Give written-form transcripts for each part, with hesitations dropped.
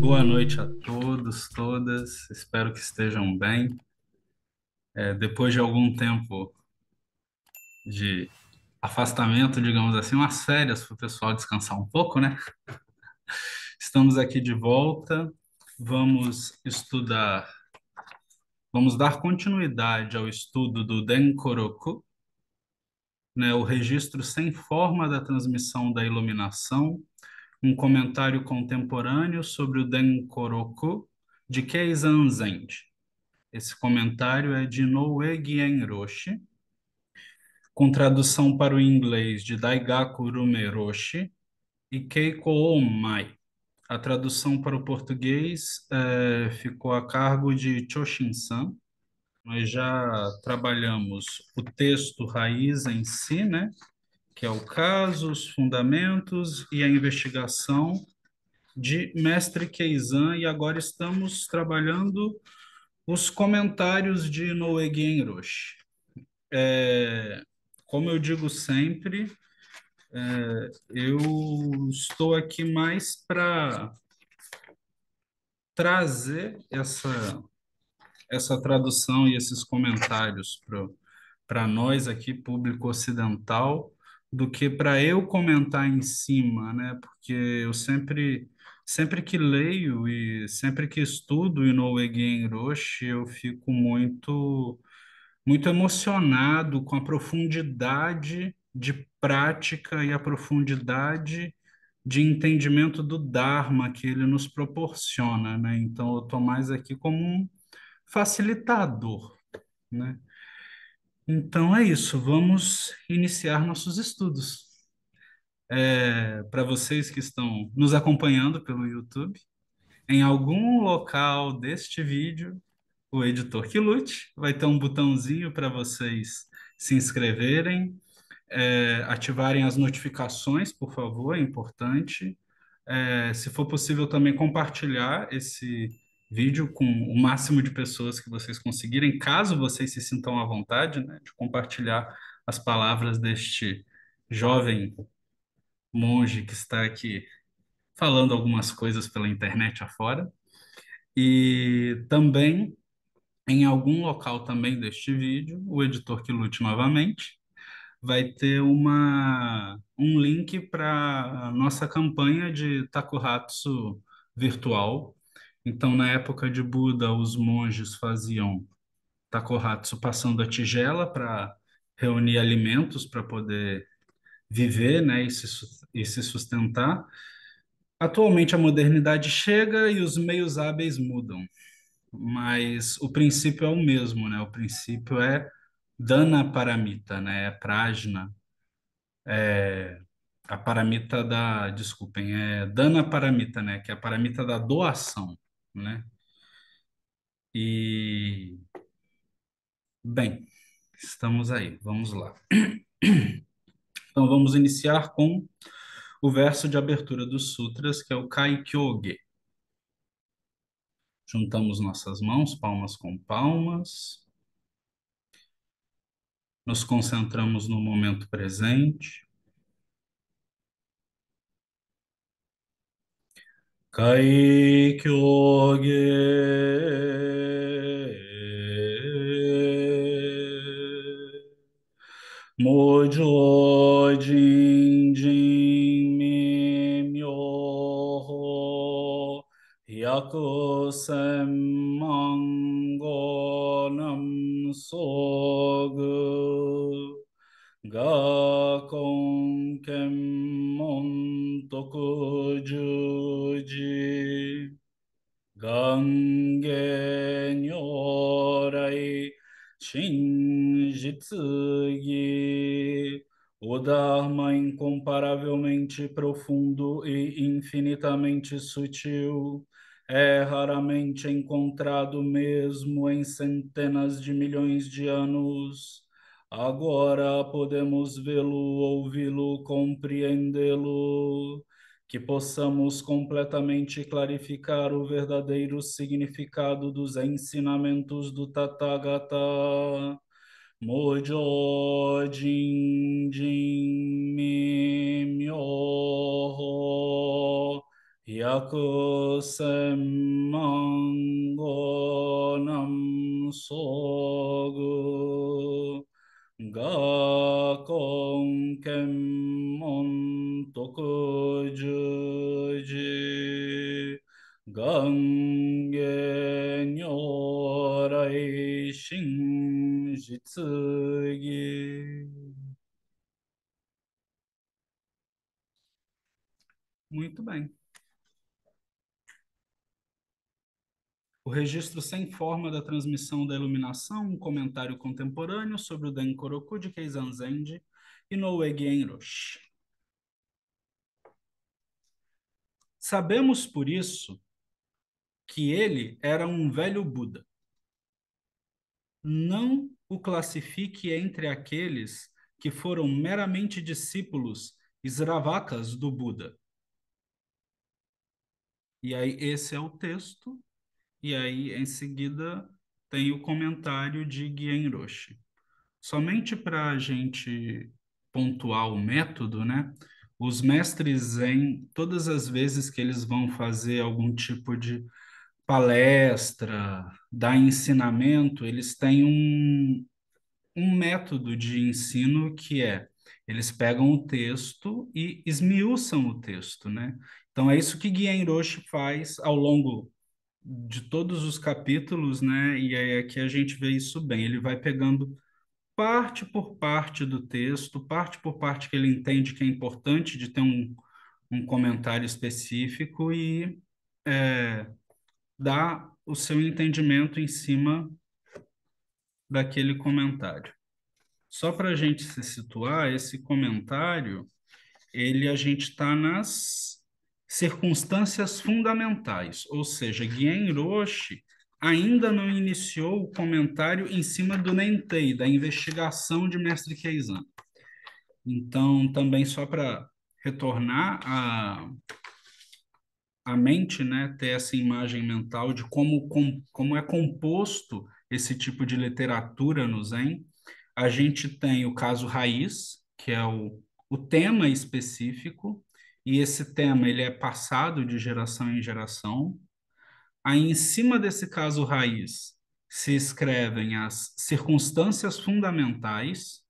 Boa noite a todos, todas. Espero que estejam bem. Depois de algum tempo de afastamento, digamos assim, umas férias para o pessoal descansar um pouco, né? Estamos aqui de volta. Vamos estudar, vamos dar continuidade ao estudo do Denkoroku, né? O registro sem forma da transmissão da iluminação, um comentário contemporâneo sobre o Denkoroku de Keizan Zenji. Esse comentário é de Noe Genroshi, com tradução para o inglês de Daigaku Rumeroshi e Keiko Omai. A tradução para o português ficou a cargo de Choshin-san. Nós já trabalhamos o texto raiz em si, né? Que é o caso, os fundamentos e a investigação de Mestre Keizan, e agora estamos trabalhando os comentários de Noe Genroshi. É, Como eu digo sempre, eu estou aqui mais para trazer essa tradução e esses comentários para nós aqui, público ocidental, do que para eu comentar em cima, né? Porque eu sempre que leio e sempre que estudo Inoue Genroshi, eu fico muito emocionado com a profundidade de prática e a profundidade de entendimento do Dharma que ele nos proporciona, né? Então, eu estou mais aqui como um facilitador, né? Então, é isso, vamos iniciar nossos estudos. Para vocês que estão nos acompanhando pelo YouTube, em algum local deste vídeo, o editor que lute, vai ter um botãozinho para vocês se inscreverem, ativarem as notificações, por favor, é importante. Se for possível, também compartilhar esse vídeo com o máximo de pessoas que vocês conseguirem, caso vocês se sintam à vontade, né, de compartilhar as palavras deste jovem monge que está aqui falando algumas coisas pela internet afora. E também, em algum local também deste vídeo, o editor que lute novamente vai ter um link para a nossa campanha de Takuhatsu virtual. Então, na época de Buda, os monges faziam Takuhatsu passando a tigela para reunir alimentos para poder viver, né, e se sustentar. Atualmente, a modernidade chega e os meios hábeis mudam, mas o princípio é o mesmo, né? O princípio é Dana Paramita, né? É Prajna. A paramita desculpem, é Dana Paramita, né? Que é a paramita da doação, né? E, bem, estamos aí, vamos lá. Então, vamos iniciar com o verso de abertura dos sutras, que é o Kaikyoge. Juntamos nossas mãos, palmas com palmas, nos concentramos no momento presente. Kaikyoge. Mojo Jinjin Mimyoho Hyakusen Mangonam Sogu Gakon Kemmon Tokujuji Gange Nyorai Shinjitsugi, o Dharma incomparavelmente profundo e infinitamente sutil, é raramente encontrado mesmo em centenas de milhões de anos. Agora podemos vê-lo, ouvi-lo, compreendê-lo, que possamos completamente clarificar o verdadeiro significado dos ensinamentos do Tathagata. Mojo Jinjin Mi Myoho yakusen nam sogu ga kong kem mon tokujuji gange nyorai shin jitsugi. Muito bem. O registro sem forma da transmissão da iluminação, um comentário contemporâneo sobre o Denkoroku de Keizan Zenji e Noue Genroshi. Sabemos por isso que ele era um velho Buda. Não o classifique entre aqueles que foram meramente discípulos esravakas do Buda. E aí, esse é o texto, e aí, em seguida, tem o comentário de Genroshi. Somente para a gente pontuar o método, né? Os mestres Zen, todas as vezes que eles vão fazer algum tipo de palestra, dar ensinamento, eles têm um método de ensino que é, eles pegam o texto e esmiuçam o texto, né? Então é isso que Guien Roche faz ao longo de todos os capítulos, né? E aí aqui a gente vê isso bem. Ele vai pegando parte por parte do texto, parte por parte que ele entende que é importante de ter um comentário específico e dá o seu entendimento em cima daquele comentário. Só para a gente se situar, esse comentário, a gente está nas circunstâncias fundamentais, ou seja, Guien Roche ainda não iniciou o comentário em cima do Nentei, da investigação de Mestre Keizan. Então, também só para retornar a mente, né, ter essa imagem mental de como é composto esse tipo de literatura no Zen, a gente tem o caso raiz, que é o tema específico, e esse tema ele é passado de geração em geração. Aí, em cima desse caso raiz, se escrevem as circunstâncias fundamentais,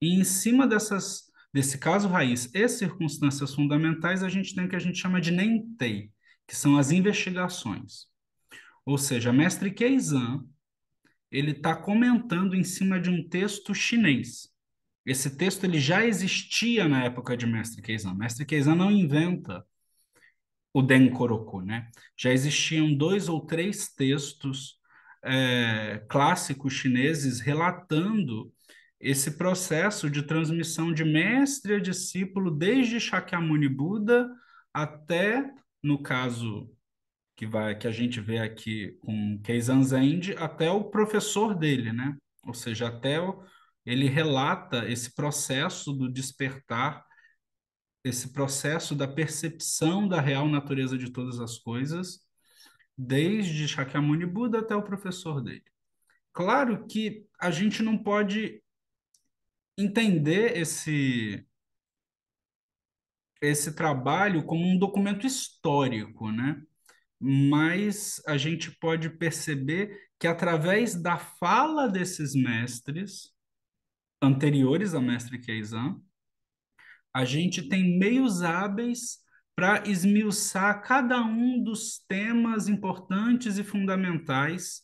e em cima desse caso raiz e circunstâncias fundamentais, a gente tem o que a gente chama de Nentei, que são as investigações. Ou seja, mestre Keizan, ele está comentando em cima de um texto chinês. Esse texto ele já existia na época de Mestre Keizan. Mestre Keizan não inventa o Denkoroku, né? Já existiam dois ou três textos clássicos chineses relatando esse processo de transmissão de mestre a discípulo desde Shakyamuni Buda até, no caso que a gente vê aqui com Keizan Zenji, até o professor dele, né? Ou seja, ele relata esse processo do despertar, esse processo da percepção da real natureza de todas as coisas, desde Shakyamuni Buda até o professor dele. Claro que a gente não pode entender esse trabalho como um documento histórico, né? Mas a gente pode perceber que através da fala desses mestres anteriores ao mestre Keizan, a gente tem meios hábeis para esmiuçar cada um dos temas importantes e fundamentais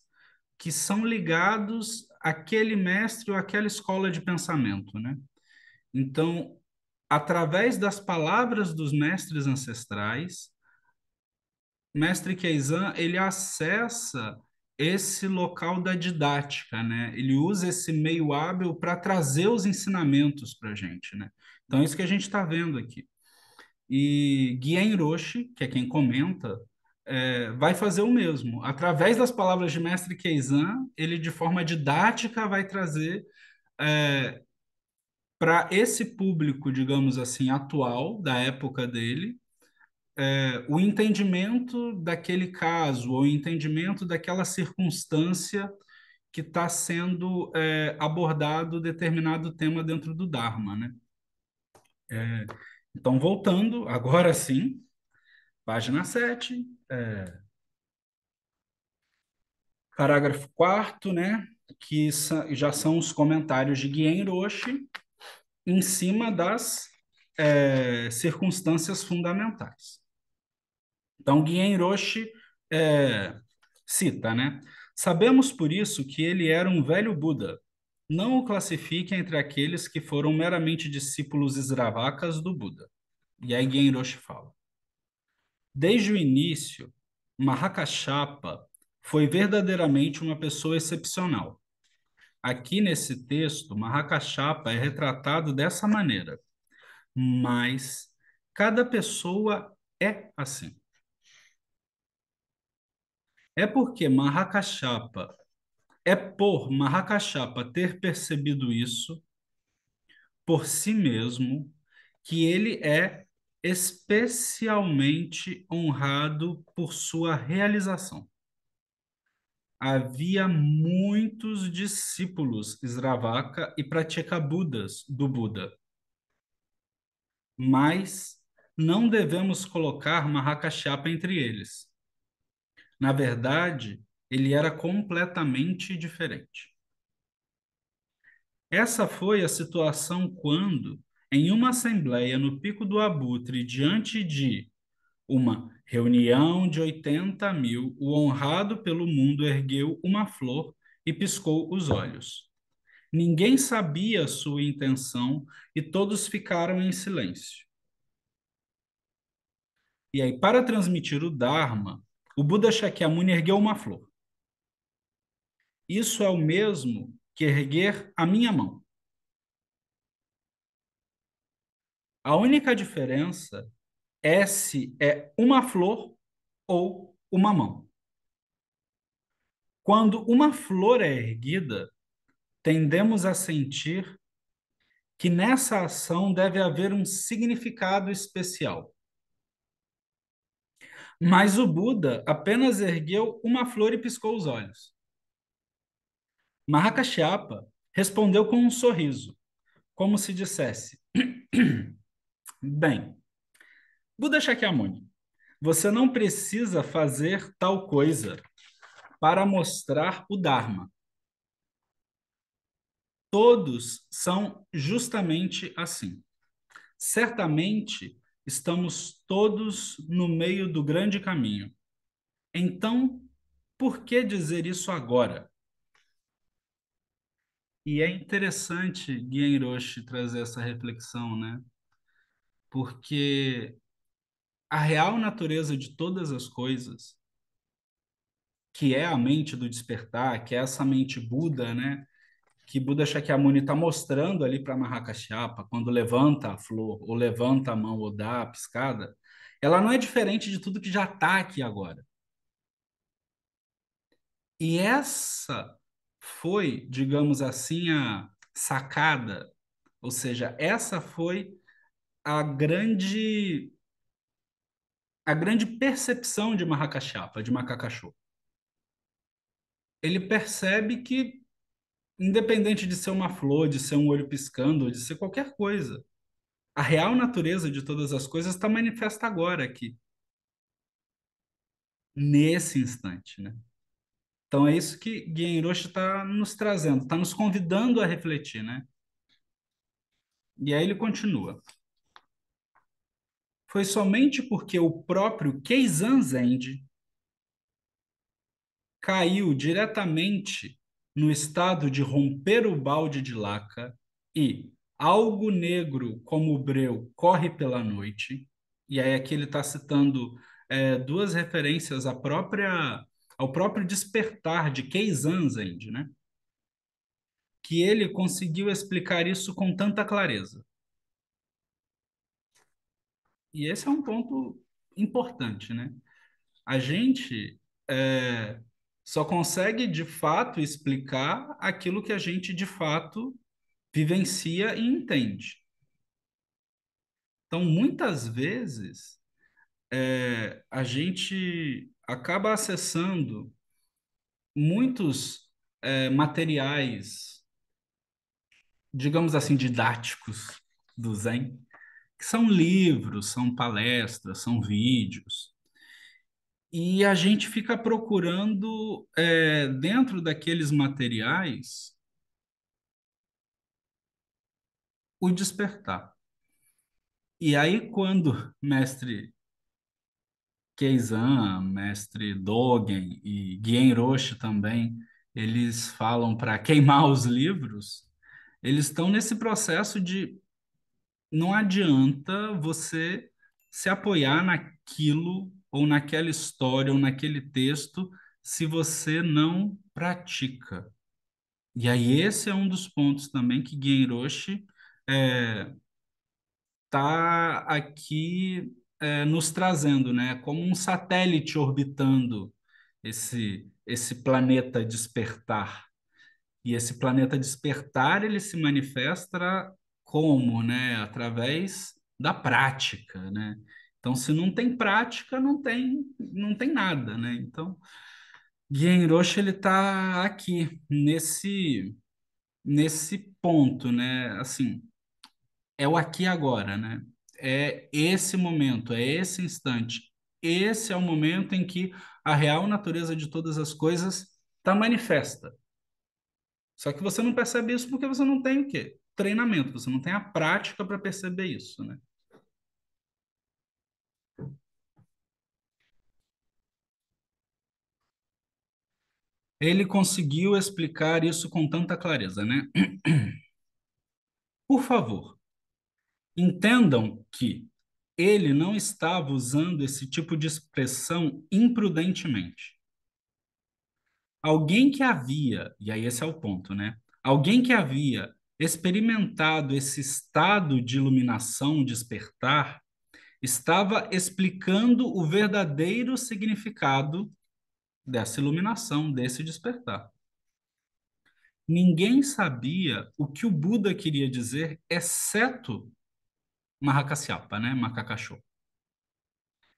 que são ligados àquele mestre ou àquela escola de pensamento, né? Então, através das palavras dos mestres ancestrais, Mestre Keizan, ele acessa esse local da didática, né? Ele usa esse meio hábil para trazer os ensinamentos para a gente, né? Então, é isso que a gente está vendo aqui. E Guien Roshi, que é quem comenta, vai fazer o mesmo. Através das palavras de Mestre Keizan, ele, de forma didática, vai trazer para esse público, digamos assim, atual, da época dele, o entendimento daquele caso, ou o entendimento daquela circunstância que está sendo abordado determinado tema dentro do Dharma, né? Então, voltando, agora sim, Página 7, parágrafo quarto, né? Que já são os comentários de Guien Roche em cima das circunstâncias fundamentais. Então, Guien Roche é, cita, né? Sabemos por isso que ele era um velho Buda. Não o classifique entre aqueles que foram meramente discípulos esravacas do Buda. E aí Guien Roche fala: desde o início, Mahakashapa foi verdadeiramente uma pessoa excepcional. Aqui nesse texto, Mahakashapa é retratado dessa maneira, mas cada pessoa é assim. É porque Mahakashapa É por Mahakashapa ter percebido isso por si mesmo que ele é especialmente honrado por sua realização. Havia muitos discípulos Sravaka e Pratyekabuddhas do Buda, mas não devemos colocar Mahakashapa entre eles. Na verdade, ele era completamente diferente. Essa foi a situação quando, em uma assembleia no Pico do Abutre, diante de uma reunião de 80.000, o honrado pelo mundo ergueu uma flor e piscou os olhos. Ninguém sabia sua intenção e todos ficaram em silêncio. E aí, para transmitir o Dharma, o Buda Shakyamuni ergueu uma flor. Isso é o mesmo que erguer a minha mão. A única diferença é se é uma flor ou uma mão. Quando uma flor é erguida, tendemos a sentir que nessa ação deve haver um significado especial. Mas o Buda apenas ergueu uma flor e piscou os olhos. Mahakashyapa respondeu com um sorriso, como se dissesse: bem, Buda Shakyamuni, você não precisa fazer tal coisa para mostrar o Dharma. Todos são justamente assim. Certamente estamos todos no meio do grande caminho. Então, por que dizer isso agora? E é interessante Guian Roshi trazer essa reflexão, né? Porque a real natureza de todas as coisas, que é a mente do despertar, que é essa mente Buda, né? Que Buda Shakyamuni está mostrando ali para Mahakashyapa, quando levanta a flor, ou levanta a mão, ou dá a piscada, ela não é diferente de tudo que já está aqui agora. E essa foi, digamos assim, a sacada, ou seja, essa foi a grande percepção de Mahakashyapa, de Makakasho. Ele percebe que, independente de ser uma flor, de ser um olho piscando, de ser qualquer coisa, a real natureza de todas as coisas está manifesta agora aqui, nesse instante, né? Então é isso que Genroshi está nos trazendo, está nos convidando a refletir, né? E aí ele continua. Foi somente porque o próprio Keizan Zenji caiu diretamente no estado de romper o balde de laca e algo negro como o breu corre pela noite. E aí aqui ele está citando duas referências ao próprio despertar de Keizan Zenji, né? Que ele conseguiu explicar isso com tanta clareza. E esse é um ponto importante, né? A gente só consegue de fato explicar aquilo que a gente de fato vivencia e entende. Então, muitas vezes, a gente acaba acessando muitos materiais, digamos assim, didáticos do Zen, que são livros, são palestras, são vídeos, E a gente fica procurando, dentro daqueles materiais, o despertar. E aí, quando mestre Keizan, mestre Dogen e Guien Roche também, eles falam para queimar os livros, eles estão nesse processo de não adianta você se apoiar naquilo ou naquela história ou naquele texto se você não pratica. E aí esse é um dos pontos também que Genroshi está aqui nos trazendo, né? Como um satélite orbitando esse planeta despertar. E esse planeta despertar, ele se manifesta como, né? Através da prática, né? Então, se não tem prática, não tem nada, né? Então, Genroshi, ele está aqui nesse ponto, né? Assim, é o aqui e agora, né? É esse momento, é esse instante. Esse é o momento em que a real natureza de todas as coisas está manifesta. Só que você não percebe isso porque você não tem o quê? Treinamento, você não tem a prática para perceber isso, né? Ele conseguiu explicar isso com tanta clareza, né? Por favor, entendam que ele não estava usando esse tipo de expressão imprudentemente. Alguém que havia, e aí esse é o ponto, né? Alguém que havia experimentado esse estado de iluminação, despertar, estava explicando o verdadeiro significado dessa iluminação, desse despertar. Ninguém sabia o que o Buda queria dizer, exceto Mahakasyapa, né? Macacachô.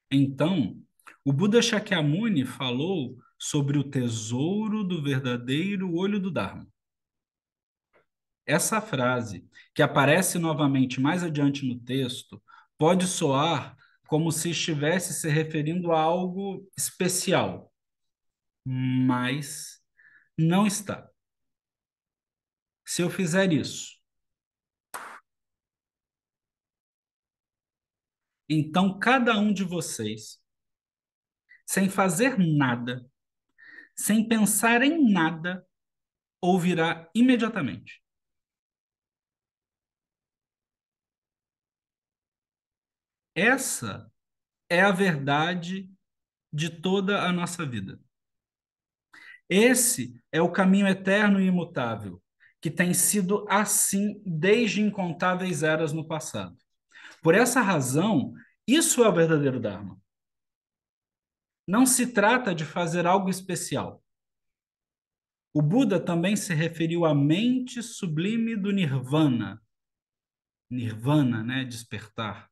Então, o Buda Shakyamuni falou sobre o tesouro do verdadeiro olho do Dharma. Essa frase, que aparece novamente mais adiante no texto, pode soar como se estivesse se referindo a algo especial, mas não está. Se eu fizer isso, então cada um de vocês, sem fazer nada, sem pensar em nada, ouvirá imediatamente. Essa é a verdade de toda a nossa vida. Esse é o caminho eterno e imutável, que tem sido assim desde incontáveis eras no passado. Por essa razão, isso é o verdadeiro Dharma. Não se trata de fazer algo especial. O Buda também se referiu à mente sublime do Nirvana. Nirvana, né? Despertar.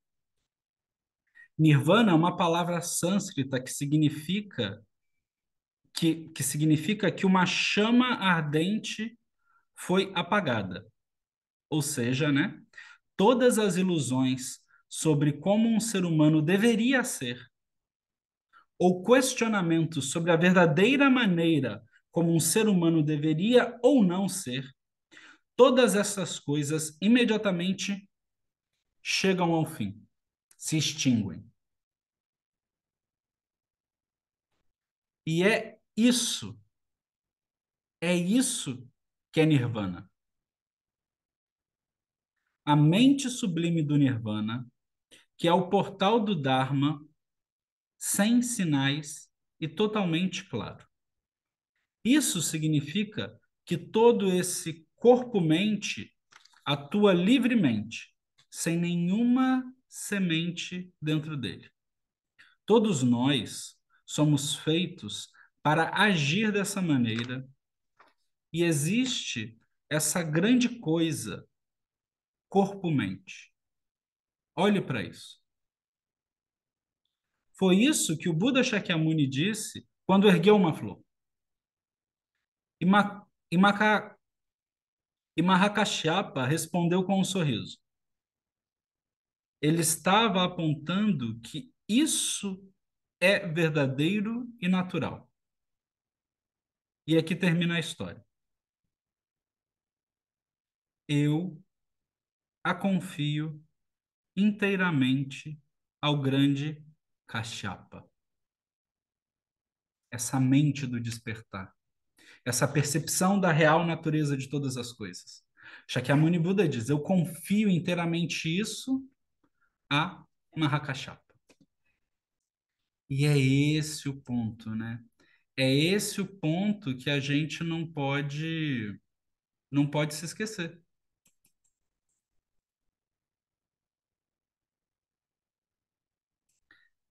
Nirvana é uma palavra sânscrita que significa que uma chama ardente foi apagada. Ou seja, né? Todas as ilusões sobre como um ser humano deveria ser, ou questionamentos sobre a verdadeira maneira como um ser humano deveria ou não ser, todas essas coisas imediatamente chegam ao fim, se extinguem. E é isso que é Nirvana. A mente sublime do Nirvana, que é o portal do Dharma, sem sinais e totalmente claro. Isso significa que todo esse corpo-mente atua livremente, sem nenhuma semente dentro dele. Todos nós somos feitos para agir dessa maneira e existe essa grande coisa, corpo-mente. Olhe para isso. Foi isso que o Buda Shakyamuni disse quando ergueu uma flor. E, Ma, e, Maca, e Mahakashyapa respondeu com um sorriso. Ele estava apontando que isso é verdadeiro e natural. E aqui termina a história. Eu a confio inteiramente ao grande Cachapa, essa mente do despertar, essa percepção da real natureza de todas as coisas. Shakyamuni Buda diz: eu confio inteiramente isso a Mahakashapa. E é esse o ponto, né? É esse o ponto que a gente não pode se esquecer.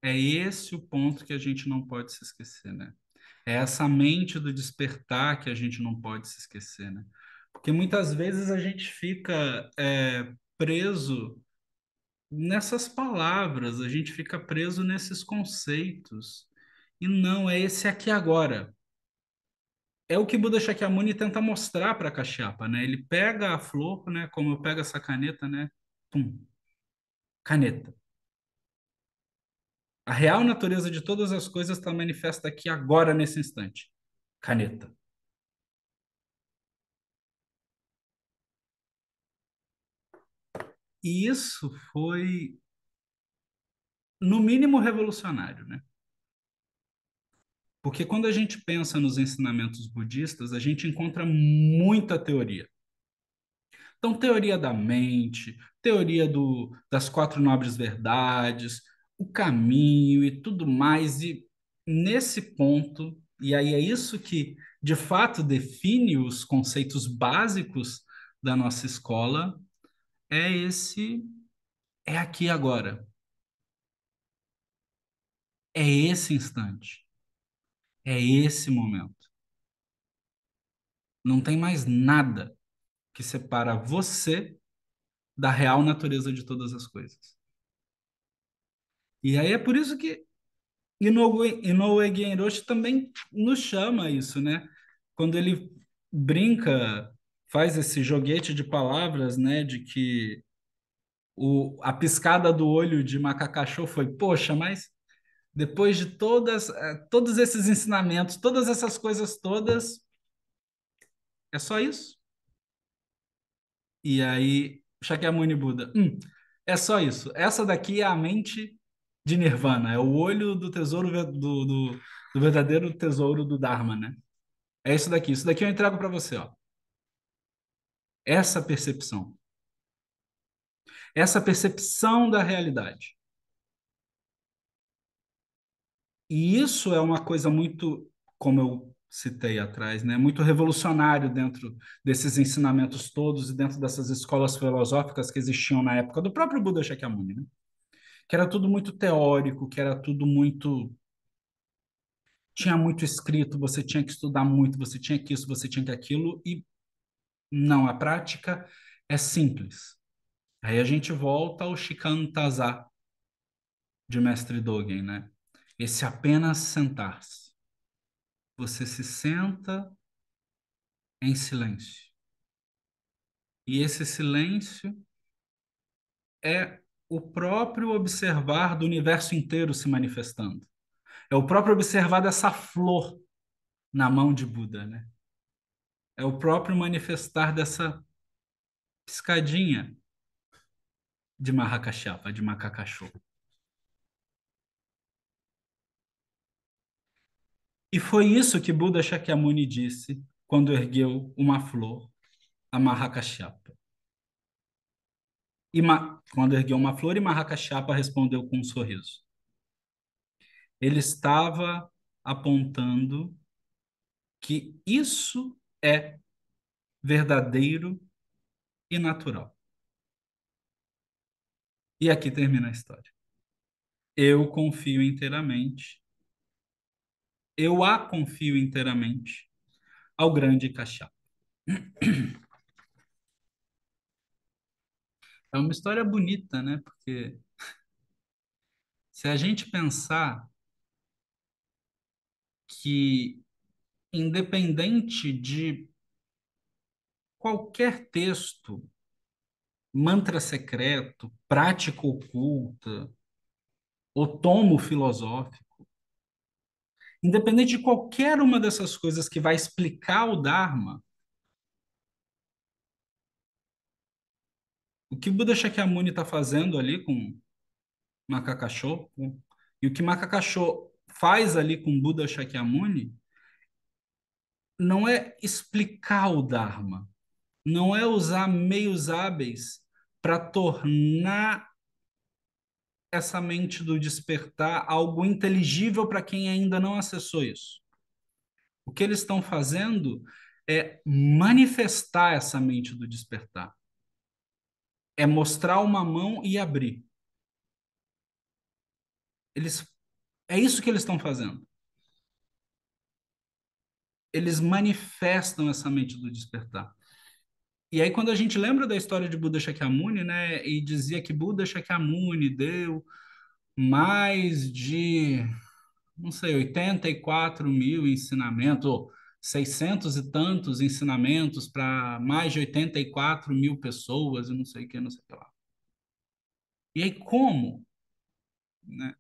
É esse o ponto que a gente não pode se esquecer, né? É essa mente do despertar que a gente não pode se esquecer, né? Porque muitas vezes a gente fica preso nessas palavras, a gente fica preso nesses conceitos. E não, é esse aqui agora. É o que Buda Shakyamuni tenta mostrar para Kashyapa, né? Ele pega a flor, né? Como eu pego essa caneta, né? Pum, caneta. A real natureza de todas as coisas está manifesta aqui agora, nesse instante. Caneta. E isso foi, no mínimo, revolucionário, né? Porque quando a gente pensa nos ensinamentos budistas, a gente encontra muita teoria. Então, teoria da mente, teoria das quatro nobres verdades, o caminho e tudo mais. E nesse ponto, e aí é isso que de fato define os conceitos básicos da nossa escola, é aqui e agora, é esse instante, é esse momento. Não tem mais nada que separa você da real natureza de todas as coisas. E aí é por isso que Inoue Genroshi também nos chama isso, né? Quando ele brinca, faz esse joguete de palavras, né? De que a piscada do olho de Macacachô foi, poxa, mas depois de todos esses ensinamentos, todas essas coisas todas, é só isso? E aí, Shakyamuni Buda, é só isso. Essa daqui é a mente de Nirvana, é o olho do tesouro do verdadeiro tesouro do Dharma, né? É isso daqui. Isso daqui eu entrego para você, ó. Essa percepção. Essa percepção da realidade. E isso é uma coisa muito, como eu citei atrás, né? Muito revolucionário dentro desses ensinamentos todos e dentro dessas escolas filosóficas que existiam na época do próprio Buda Shakyamuni, né? Que era tudo muito teórico, que era tudo muito tinha muito escrito, você tinha que estudar muito, você tinha que isso, você tinha que aquilo e não, a prática é simples. Aí a gente volta ao Shikantaza de Mestre Dogen, né? Esse apenas sentar-se. Você se senta em silêncio. E esse silêncio é o próprio observar do universo inteiro se manifestando. É o próprio observar dessa flor na mão de Buda, né? É o próprio manifestar dessa piscadinha de Mahakashapa, de macacachô. E foi isso que Buda Shakyamuni disse quando ergueu uma flor a Mahakashapa. Quando ergueu uma flor e Mahakashapa respondeu com um sorriso. Ele estava apontando que isso é verdadeiro e natural. E aqui termina a história. Eu confio inteiramente, eu a confio inteiramente ao grande Cachá. É uma história bonita, né? Porque se a gente pensar que, independente de qualquer texto, mantra secreto, prática oculta, ou tomo filosófico, Independente de qualquer uma dessas coisas que vai explicar o Dharma, o que Buda Shakyamuni está fazendo ali com Macacachô, e o que Macacachô faz ali com Buda Shakyamuni, não é explicar o Dharma, não é usar meios hábeis para tornar essa mente do despertar algo inteligível para quem ainda não acessou isso. O que eles estão fazendo é manifestar essa mente do despertar, é mostrar uma mão e abrir. Eles, é isso que eles estão fazendo. Eles manifestam essa mente do despertar. E aí, quando a gente lembra da história de Buda Shakyamuni, né, e dizia que Buda Shakyamuni deu mais de, não sei, 84 mil ensinamentos, ou 600 e tantos ensinamentos para mais de 84 mil pessoas, e não sei o que, não sei o que lá. E aí, como? Né?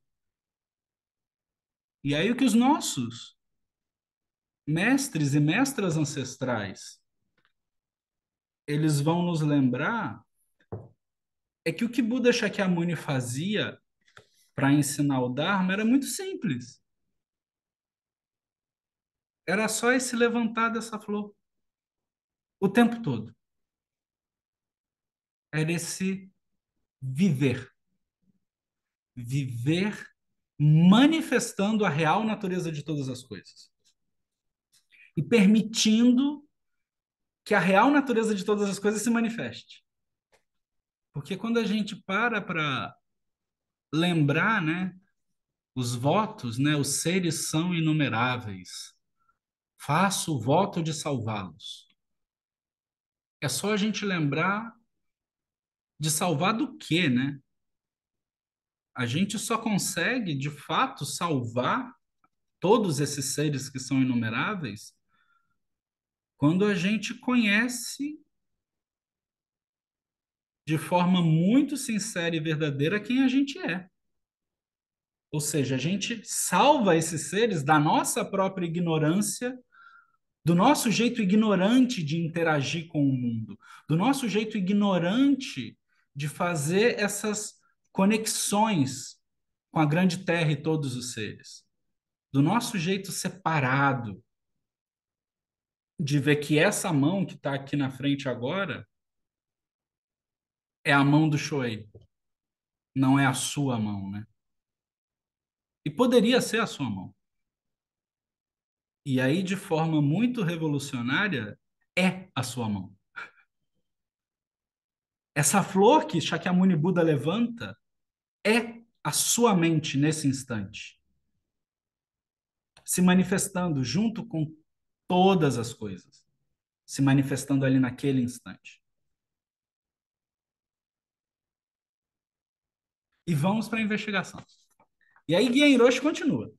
E aí, o que os nossos mestres e mestras ancestrais eles vão nos lembrar é que o que Buda Shakyamuni fazia para ensinar o Dharma era muito simples. Era só esse levantar dessa flor o tempo todo. Era esse viver. Viver manifestando a real natureza de todas as coisas. E permitindo que a real natureza de todas as coisas se manifeste. Porque quando a gente para lembrar, né, os votos, né, os seres são inumeráveis. Faço o voto de salvá-los. É só a gente lembrar de salvar do quê, né? A gente só consegue, de fato, salvar todos esses seres que são inumeráveis quando a gente conhece de forma muito sincera e verdadeira quem a gente é. Ou seja, a gente salva esses seres da nossa própria ignorância, do nosso jeito ignorante de interagir com o mundo, do nosso jeito ignorante de fazer essas conexões com a grande terra e todos os seres, do nosso jeito separado de ver que essa mão que está aqui na frente agora é a mão do Shoei, não é a sua mão, né? E poderia ser a sua mão. E aí, de forma muito revolucionária, é a sua mão. Essa flor que Shakyamuni Buda levanta é a sua mente nesse instante, se manifestando junto com todas as coisas, se manifestando ali naquele instante. E vamos para a investigação. E aí Guia Hiroshi continua.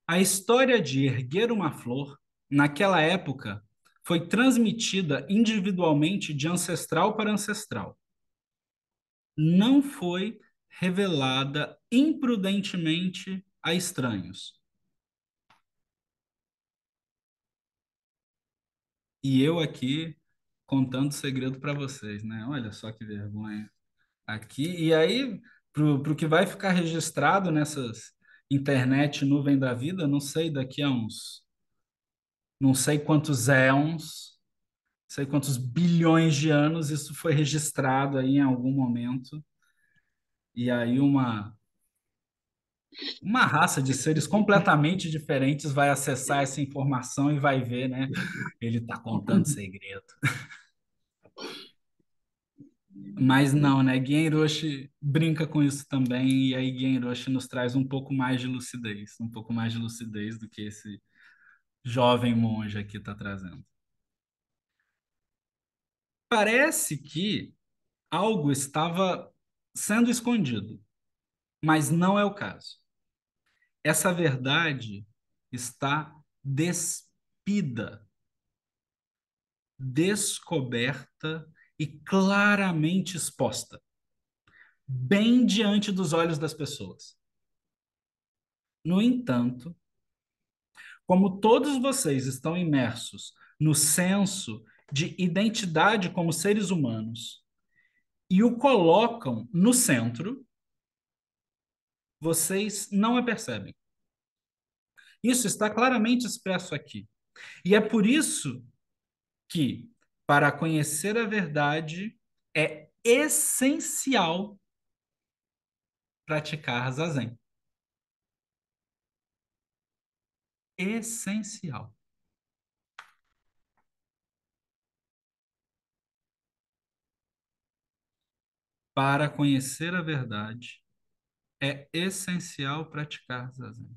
A história de erguer uma flor, naquela época, foi transmitida individualmente de ancestral para ancestral. Não foi revelada imprudentemente a estranhos. E eu aqui contando segredo para vocês, né? Olha só que vergonha. Aqui, e aí, pro que vai ficar registrado nessas internet nuvem da vida, não sei, daqui a uns, não sei quantos éons, não sei quantos bilhões de anos isso foi registrado aí em algum momento. E aí uma raça de seres completamente diferentes vai acessar essa informação e vai ver, né? Ele está contando segredo. Mas não, né? Genroshi brinca com isso também, e aí Genroshi nos traz um pouco mais de lucidez do que esse jovem monge aqui está trazendo. Parece que algo estava sendo escondido, mas não é o caso. Essa verdade está despida, descoberta e claramente exposta. bem diante dos olhos das pessoas. No entanto, como todos vocês estão imersos no senso de identidade como seres humanos e o colocam no centro, vocês não a percebem. Isso está claramente expresso aqui. E é por isso que, para conhecer a verdade, é essencial praticar zazen. Essencial. Para conhecer a verdade, é essencial praticar zazen.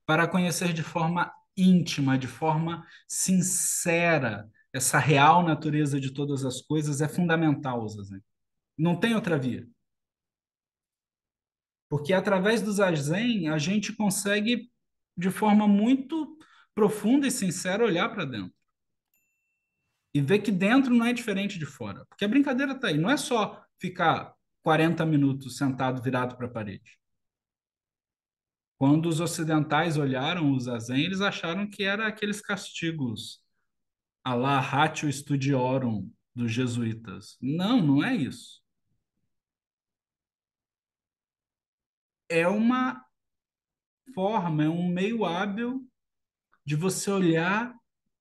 Para conhecer de forma íntima, de forma sincera, essa real natureza de todas as coisas, é fundamental o zazen. Não tem outra via. Porque através do zazen, a gente consegue, de forma muito profunda e sincera, olhar para dentro. E ver que dentro não é diferente de fora. Porque a brincadeira está aí. Não é só ficar 40 minutos sentado virado para a parede. Quando os ocidentais olharam o zazen, eles acharam que era aqueles castigos à la Ratio Studiorum dos jesuítas. Não, não é isso. É uma forma, é um meio hábil de você olhar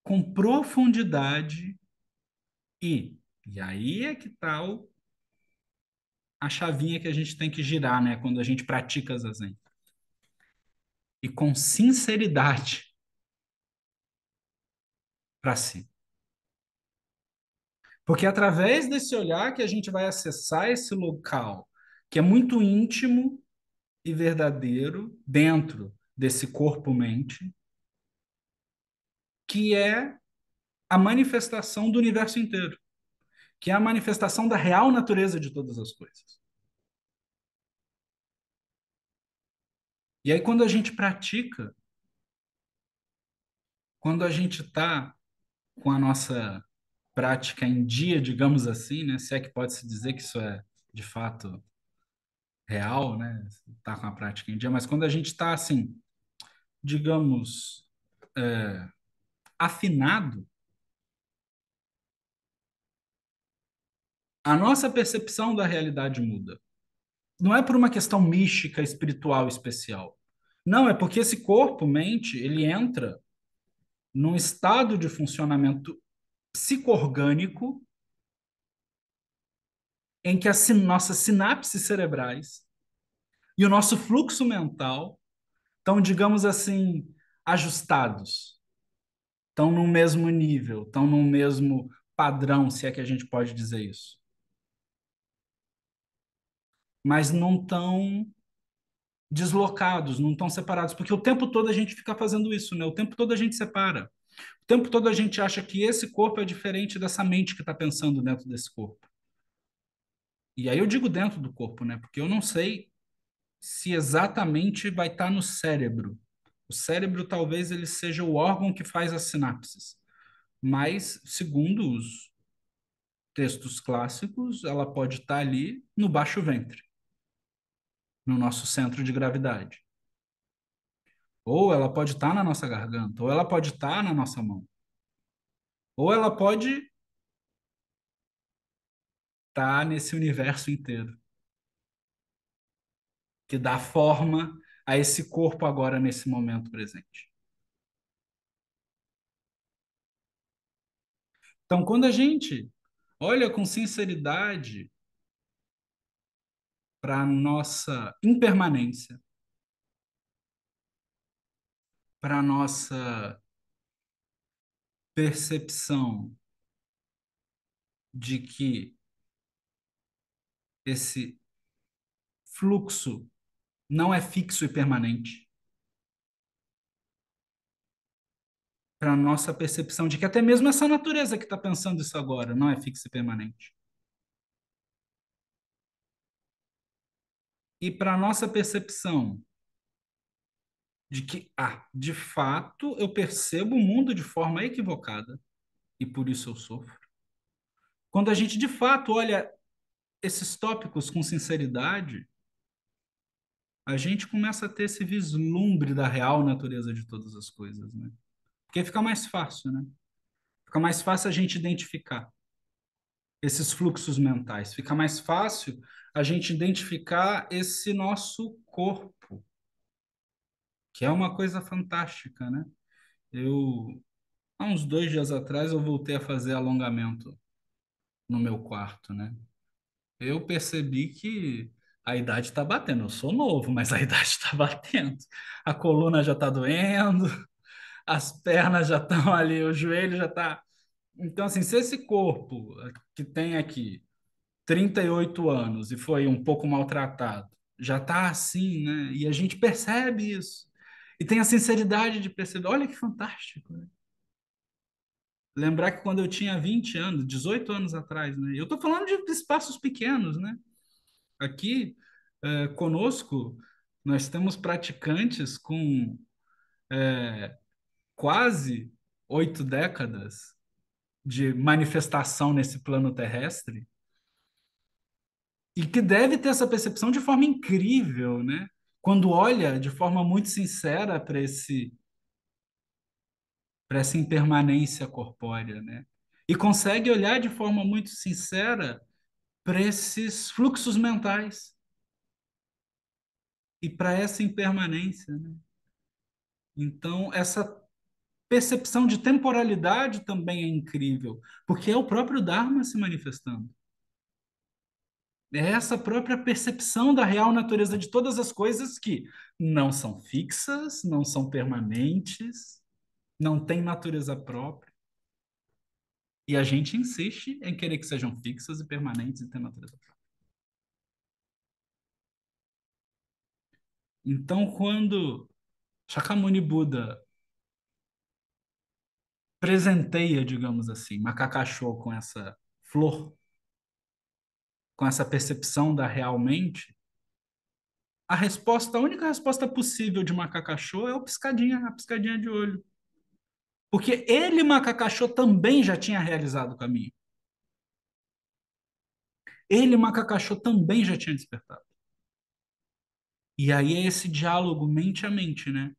com profundidade e aí é que está a chavinha que a gente tem que girar, né, quando a gente pratica zazen. E com sinceridade para si. Porque é através desse olhar que a gente vai acessar esse local que é muito íntimo e verdadeiro dentro desse corpo-mente, que é a manifestação do universo inteiro, que é a manifestação da real natureza de todas as coisas. E aí, quando a gente pratica, quando a gente está com a nossa prática em dia, digamos assim, né? Se é que pode-se dizer que isso é de fato real, né? Tá com a prática em dia, mas quando a gente está assim, digamos, afinado, a nossa percepção da realidade muda. Não é por uma questão mística, espiritual, especial. Não, é porque esse corpo, mente, ele entra num estado de funcionamento psicoorgânico em que as nossas sinapses cerebrais e o nosso fluxo mental estão, digamos assim, ajustados, estão no mesmo nível, estão no mesmo padrão, se é que a gente pode dizer isso. Mas não estão deslocados, não estão separados, porque o tempo todo a gente fica fazendo isso, né? O tempo todo a gente separa. O tempo todo a gente acha que esse corpo é diferente dessa mente que está pensando dentro desse corpo. E aí eu digo dentro do corpo, né? Porque eu não sei se exatamente vai estar no cérebro. O cérebro talvez ele seja o órgão que faz as sinapses. Mas, segundo os textos clássicos, ela pode estar ali no baixo ventre, no nosso centro de gravidade. Ou ela pode estar na nossa garganta, ou ela pode estar na nossa mão. Ou ela pode estar nesse universo inteiro, que dá forma a esse corpo agora nesse momento presente. Então, quando a gente olha com sinceridade para a nossa impermanência, para a nossa percepção de que esse fluxo não é fixo e permanente, para a nossa percepção de que até mesmo essa natureza que está pensando isso agora não é fixa e permanente. E para a nossa percepção de que, de fato, eu percebo o mundo de forma equivocada e por isso eu sofro. Quando a gente de fato olha esses tópicos com sinceridade, a gente começa a ter esse vislumbre da real natureza de todas as coisas, né? Porque fica mais fácil, né? Fica mais fácil a gente identificar esses fluxos mentais. Fica mais fácil a gente identificar esse nosso corpo, que é uma coisa fantástica, né? Eu, há uns 2 dias atrás, eu voltei a fazer alongamento no meu quarto, né? Eu percebi que a idade está batendo. Eu sou novo, mas a idade está batendo. A coluna já está doendo, as pernas já estão ali, o joelho já está. Então, assim, se esse corpo que tem aqui 38 anos e foi um pouco maltratado, já está assim, né? E a gente percebe isso. E tem a sinceridade de perceber. Olha que fantástico, né? Lembrar que quando eu tinha 20 anos, 18 anos atrás, né? Eu estou falando de espaços pequenos, né? Aqui, conosco, nós temos praticantes com quase 8 décadas de manifestação nesse plano terrestre e que deve ter essa percepção de forma incrível, né? Quando olha de forma muito sincera para essa impermanência corpórea, né? E consegue olhar de forma muito sincera para esses fluxos mentais e para essa impermanência, né? Então, essa percepção de temporalidade também é incrível, porque é o próprio Dharma se manifestando. É essa própria percepção da real natureza de todas as coisas que não são fixas, não são permanentes, não têm natureza própria. E a gente insiste em querer que sejam fixas e permanentes e tenham natureza própria. Então, quando Shakyamuni Buda presenteia, digamos assim, Macacachô com essa flor, com essa percepção da realmente, a resposta, a única resposta possível de Macacachô é a piscadinha de olho. Porque ele, Macacachô, também já tinha realizado o caminho. Ele, Macacachô, também já tinha despertado. E aí é esse diálogo mente a mente, né?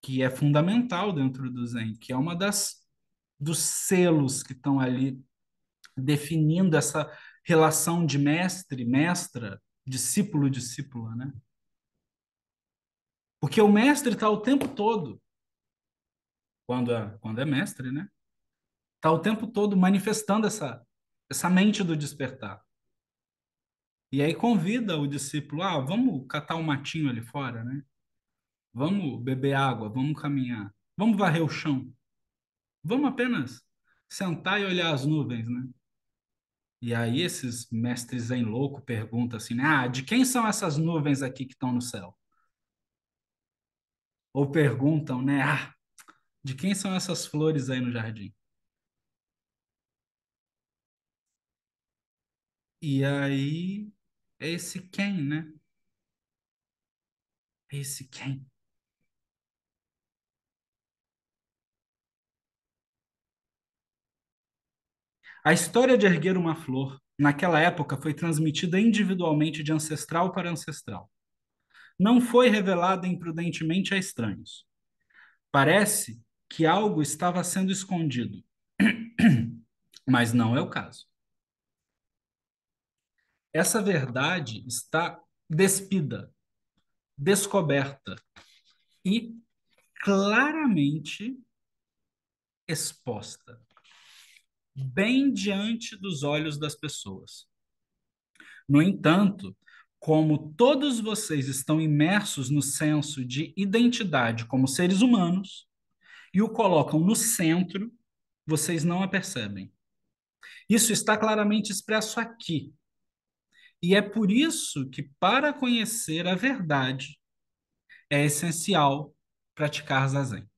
Que é fundamental dentro do Zen, que é uma das dos selos que estão ali definindo essa relação de mestre, mestra, discípulo, discípula, né? Porque o mestre está o tempo todo, quando é mestre, né? Está o tempo todo manifestando essa mente do despertar. E aí convida o discípulo, vamos catar um matinho ali fora, né? Vamos beber água, vamos caminhar, vamos varrer o chão, vamos apenas sentar e olhar as nuvens, né? E aí esses mestres em louco perguntam assim, né? De quem são essas nuvens aqui que estão no céu? Ou perguntam, né? De quem são essas flores aí no jardim? E aí é esse quem, né? É esse quem. A história de erguer uma flor, naquela época, foi transmitida individualmente de ancestral para ancestral. Não foi revelada imprudentemente a estranhos. Parece que algo estava sendo escondido, mas não é o caso. Essa verdade está despida, descoberta e claramente exposta, bem diante dos olhos das pessoas. No entanto, como todos vocês estão imersos no senso de identidade como seres humanos e o colocam no centro, vocês não a percebem. Isso está claramente expresso aqui. E é por isso que, para conhecer a verdade, é essencial praticar zazen.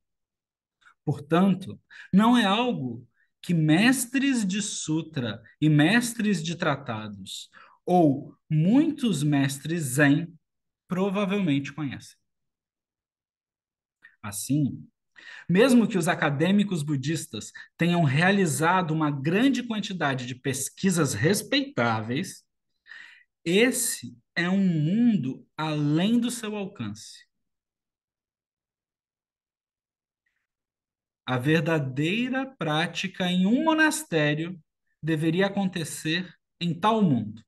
Portanto, não é algo que mestres de sutra e mestres de tratados, ou muitos mestres zen, provavelmente conhecem. Assim, Mesmo que os acadêmicos budistas tenham realizado uma grande quantidade de pesquisas respeitáveis, esse é um mundo além do seu alcance. A verdadeira prática em um monastério deveria acontecer em tal mundo.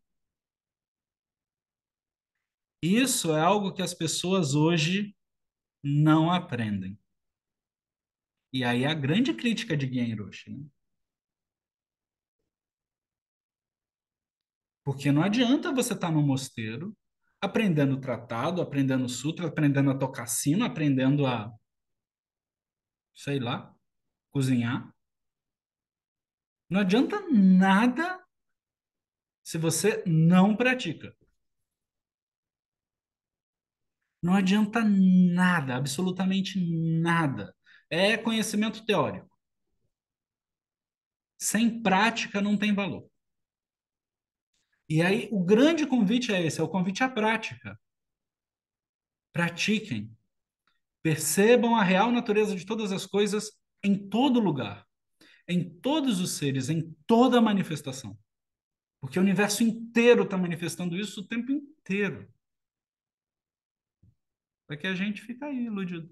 Isso é algo que as pessoas hoje não aprendem. E aí a grande crítica de Gen Roshi, né? Porque não adianta você estar no mosteiro aprendendo tratado, aprendendo sutra, aprendendo a tocar sino, aprendendo a, sei lá, cozinhar. Não adianta nada se você não pratica. Não adianta nada, absolutamente nada. É conhecimento teórico. Sem prática não tem valor. E aí o grande convite é esse, é o convite à prática. Pratiquem. Percebam a real natureza de todas as coisas em todo lugar, em todos os seres, em toda manifestação. Porque o universo inteiro está manifestando isso o tempo inteiro. Só que a gente fica aí iludido,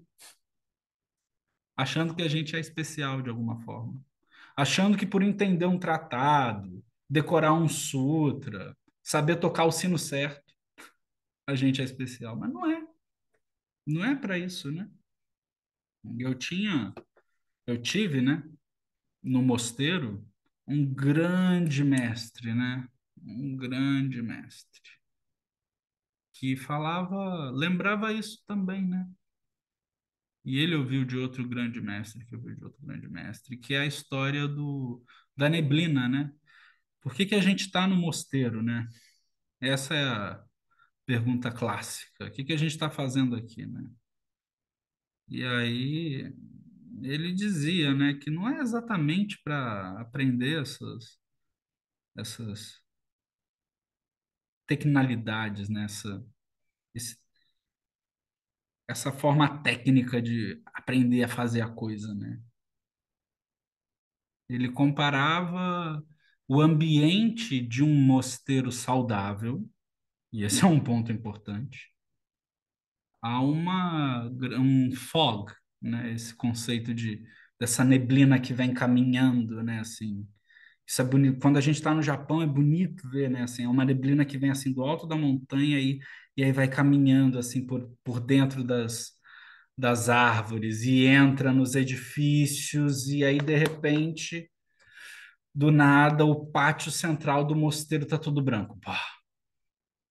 achando que a gente é especial de alguma forma. Achando que por entender um tratado, decorar um sutra, saber tocar o sino certo, a gente é especial. Mas não é. Não é para isso, né? Eu tinha, eu tive, né, no mosteiro, um grande mestre, né? Um grande mestre que falava, lembrava isso também, né? E ele ouviu de outro grande mestre, que ouviu de outro grande mestre, que é a história da neblina, né? Por que que a gente está no mosteiro, né? Essa é a pergunta clássica. O que que a gente está fazendo aqui, né? E aí ele dizia, né, que não é exatamente para aprender essas tecnicalidades, né? Esse- essa forma técnica de aprender a fazer a coisa, né? Ele comparava o ambiente de um mosteiro saudável, e esse é um ponto importante, a um fog, né? Esse conceito dessa neblina que vem caminhando, né? Assim, isso é bonito. Quando a gente está no Japão é bonito ver, né? Assim, é uma neblina que vem assim do alto da montanha e aí vai caminhando assim por dentro das árvores e entra nos edifícios e aí de repente do nada o pátio central do mosteiro tá tudo branco. Pá.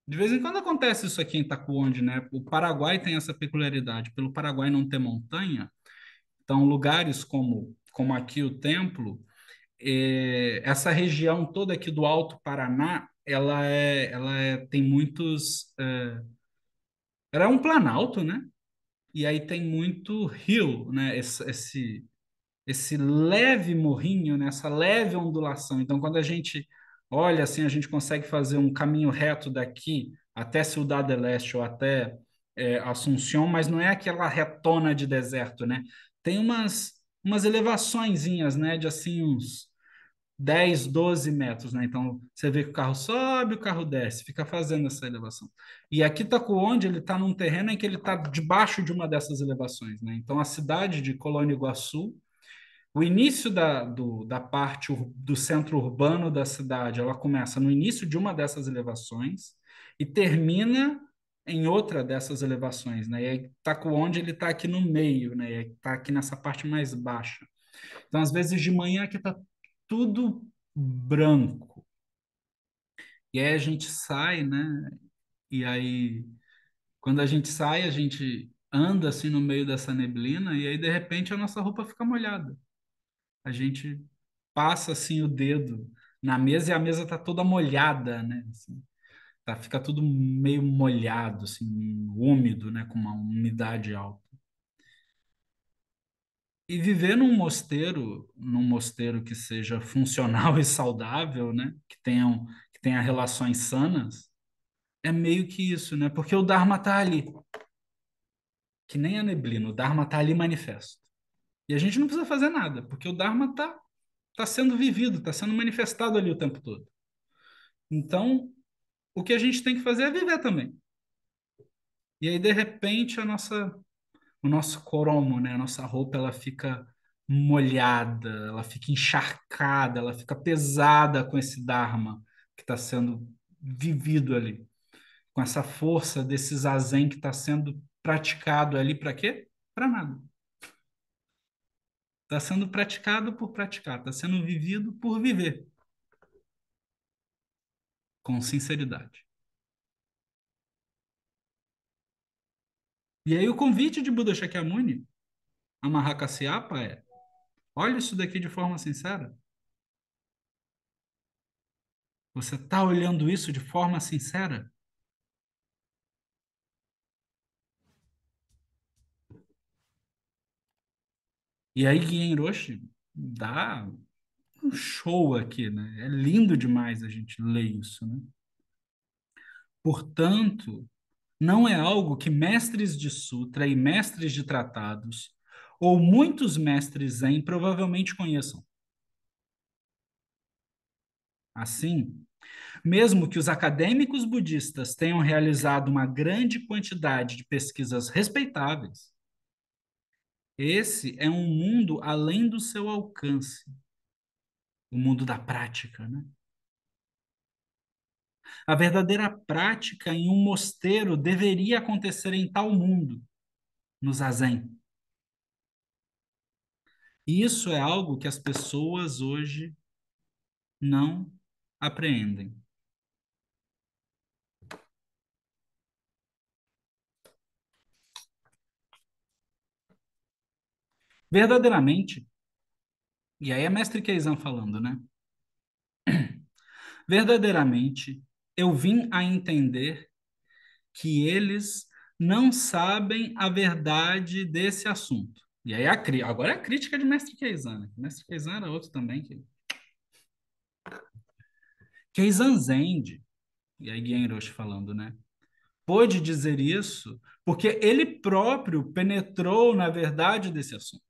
De vez em quando acontece isso aqui em Itacoonde, né? O Paraguai tem essa peculiaridade. Pelo Paraguai não ter montanha, então lugares como aqui o Templo, essa região toda aqui do Alto Paraná, tem muitos, ela é um planalto, né? E aí tem muito rio, né? Esse leve morrinho, né? Essa leve ondulação. Então, quando a gente olha assim, a gente consegue fazer um caminho reto daqui até Ciudad del Este ou até Assunção, mas não é aquela retona de deserto, né? Tem umas elevaçõezinhas, né? De assim uns 10, 12 metros, né? Então, você vê que o carro sobe, o carro desce, fica fazendo essa elevação. E aqui Itacoonde, ele está num terreno em que ele está debaixo de uma dessas elevações, né? Então, a cidade de Colônia Iguaçu, o início da parte do centro urbano da cidade, ela começa no início de uma dessas elevações e termina em outra dessas elevações, né? E aí Itacoonde, ele está aqui no meio, né? E está aqui nessa parte mais baixa. Então, às vezes de manhã aqui está tudo branco. E aí a gente sai, né? E aí, quando a gente sai, a gente anda assim no meio dessa neblina e aí de repente a nossa roupa fica molhada. A gente passa assim o dedo na mesa e a mesa tá toda molhada, né? Assim, tá, fica tudo meio molhado, assim, úmido, né? Com uma umidade alta. E viver num mosteiro que seja funcional e saudável, né? Que tenha relações sanas, é meio que isso, né? Porque o Dharma tá ali, que nem a neblina, o Dharma tá ali manifesto. E a gente não precisa fazer nada, porque o Dharma tá sendo vivido, está sendo manifestado ali o tempo todo. Então, o que a gente tem que fazer é viver também. E aí, de repente, o nosso cromo, né, a nossa roupa, ela fica molhada, ela fica encharcada, ela fica pesada com esse Dharma que está sendo vivido ali, com essa força desse zazen que está sendo praticado ali para quê? Para nada. Está sendo praticado por praticar, está sendo vivido por viver, com sinceridade. E aí o convite de Buda Shakyamuni a Mahakasyapa é: olha isso daqui de forma sincera. Você está olhando isso de forma sincera? E aí Guien Roshi dá um show aqui, né? É lindo demais a gente ler isso, né? Portanto, não é algo que mestres de sutra e mestres de tratados, ou muitos mestres zen, provavelmente conheçam. Assim, mesmo que os acadêmicos budistas tenham realizado uma grande quantidade de pesquisas respeitáveis, esse é um mundo além do seu alcance, o mundo da prática, né? A verdadeira prática em um mosteiro deveria acontecer em tal mundo, no zazen. Isso é algo que as pessoas hoje não apreendem. Verdadeiramente, e aí é Mestre Keizan falando, né? Verdadeiramente, eu vim a entender que eles não sabem a verdade desse assunto. E aí agora é a crítica de Mestre Keizan, né? Mestre Keizan era outro também que Keizan Zend, e aí Guiyen Roche falando, né? Pôde dizer isso porque ele próprio penetrou na verdade desse assunto.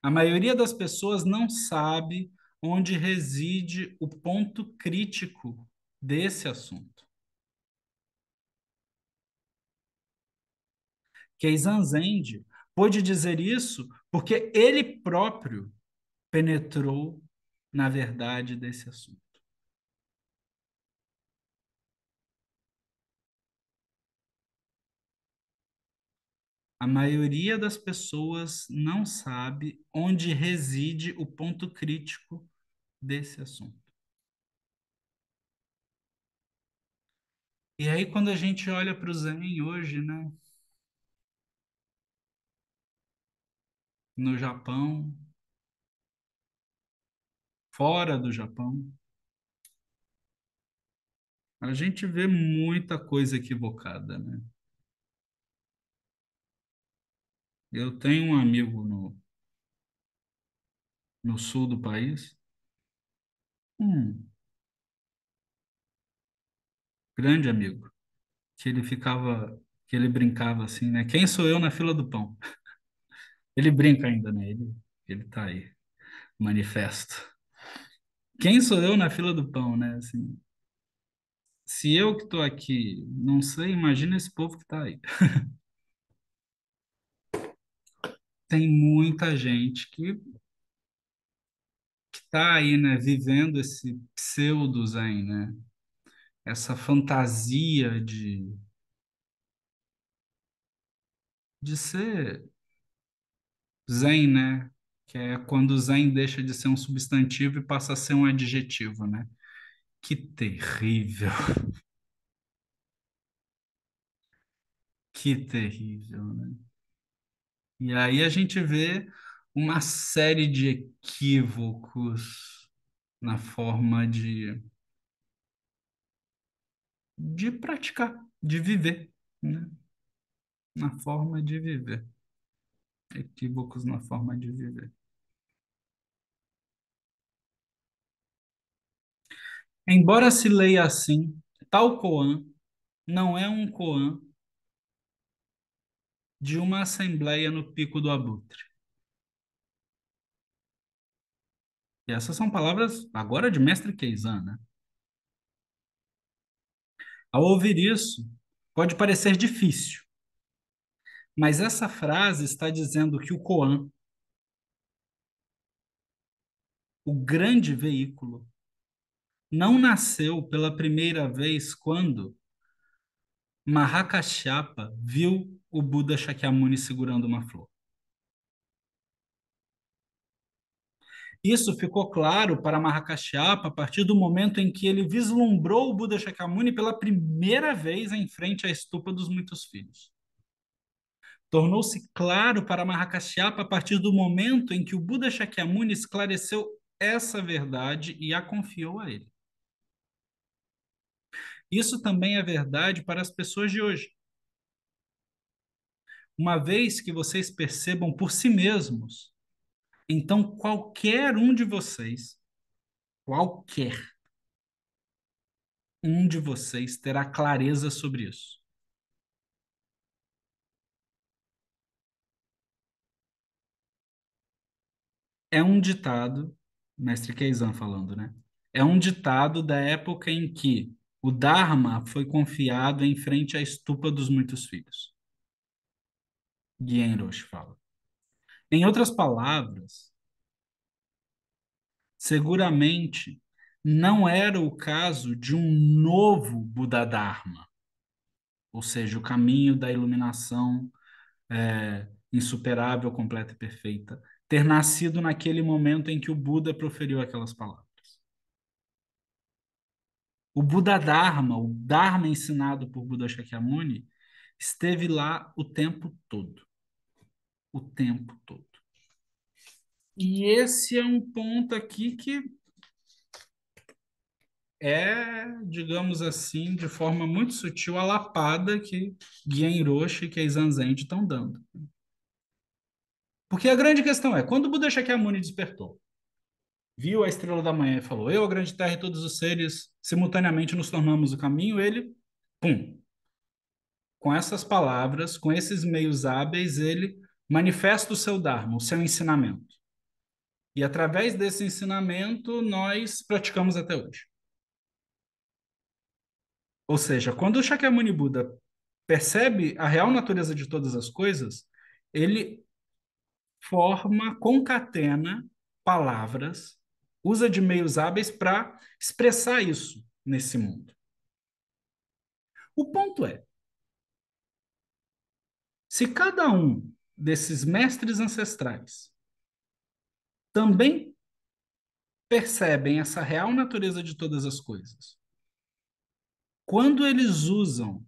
A maioria das pessoas não sabe onde reside o ponto crítico desse assunto. Keizan Zend pôde dizer isso porque ele próprio penetrou na verdade desse assunto. A maioria das pessoas não sabe onde reside o ponto crítico desse assunto. E aí, quando a gente olha para o Zen hoje, né, no Japão, fora do Japão, a gente vê muita coisa equivocada, né? Eu tenho um amigo no sul do país, um grande amigo, que ele ficava, que ele brincava assim, né? Quem sou eu na fila do pão? Ele brinca ainda, né? Ele tá aí, manifesto. Quem sou eu na fila do pão, né? Assim, se eu que tô aqui, não sei, imagina esse povo que tá aí. Tem muita gente que tá aí, né, vivendo esse pseudo zen, né? Essa fantasia de ser zen, né? Que é quando o zen deixa de ser um substantivo e passa a ser um adjetivo, né? Que terrível, que terrível, né? E aí a gente vê uma série de equívocos na forma de praticar, de viver, né? Na forma de viver. Equívocos na forma de viver. Embora se leia assim, tal koan não é um koan de uma assembleia no Pico do Abutre. E essas são palavras agora de mestre Keizan, né? Ao ouvir isso, pode parecer difícil, mas essa frase está dizendo que o Koan, o grande veículo, não nasceu pela primeira vez quando Mahakashyapa viu o Buda Shakyamuni segurando uma flor. Isso ficou claro para Mahakashyapa a partir do momento em que ele vislumbrou o Buda Shakyamuni pela primeira vez em frente à estupa dos muitos filhos. Tornou-se claro para Mahakashyapa a partir do momento em que o Buda Shakyamuni esclareceu essa verdade e a confiou a ele. Isso também é verdade para as pessoas de hoje. Uma vez que vocês percebam por si mesmos, então qualquer um de vocês, qualquer um de vocês terá clareza sobre isso. É um ditado, mestre Keizan falando, né? É um ditado da época em que o Dharma foi confiado em frente à estupa dos muitos filhos. Guien Roche fala. Em outras palavras, seguramente não era o caso de um novo Buda Dharma, ou seja, o caminho da iluminação insuperável, completa e perfeita, ter nascido naquele momento em que o Buda proferiu aquelas palavras. O Buda Dharma, o Dharma ensinado por Buda Shakyamuni, esteve lá o tempo todo. O tempo todo. E esse é um ponto aqui que é, digamos assim, de forma muito sutil, a lapada que Gen Roshi e Keizan Zenji estão dando. Porque a grande questão é, quando o Buda Shakyamuni despertou, viu a estrela da manhã e falou, eu, a grande terra e todos os seres, simultaneamente nos tornamos o caminho, ele, pum, com essas palavras, com esses meios hábeis, ele manifesta o seu Dharma, o seu ensinamento. E através desse ensinamento, nós praticamos até hoje. Ou seja, quando o Shakyamuni Buda percebe a real natureza de todas as coisas, ele forma, concatena palavras, usa de meios hábeis para expressar isso nesse mundo. O ponto é, se cada um desses mestres ancestrais também percebem essa real natureza de todas as coisas, quando eles usam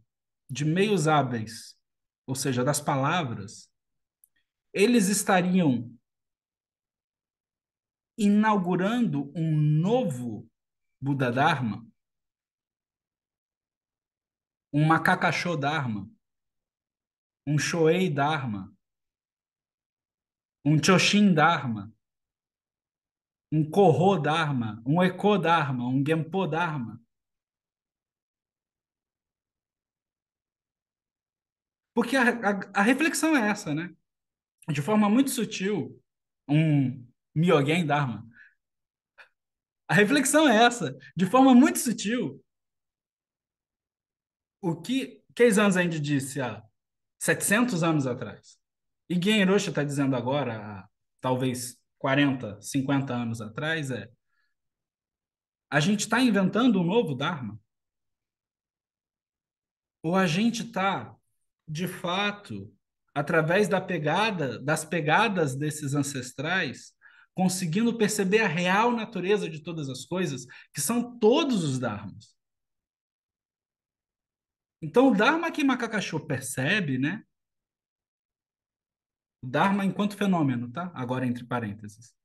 de meios hábeis, ou seja, das palavras, eles estariam inaugurando um novo Buda Dharma, um Makakasho Dharma, um Shoei Dharma, um Choshin Dharma, um Korro Dharma, um Eko Dharma, um Genpo Dharma. Porque a reflexão é essa, né? De forma muito sutil, um Myogen Dharma. A reflexão é essa. De forma muito sutil, o que Keizan Zenji disse há 700 anos atrás, e Gen Roshi está dizendo agora, há talvez 40, 50 anos atrás, é a gente está inventando um novo Dharma? Ou a gente está, de fato, através das pegadas desses ancestrais, conseguindo perceber a real natureza de todas as coisas, que são todos os dharmas. Então, o dharma que Makakasho percebe, né? O dharma enquanto fenômeno, tá? Agora entre parênteses.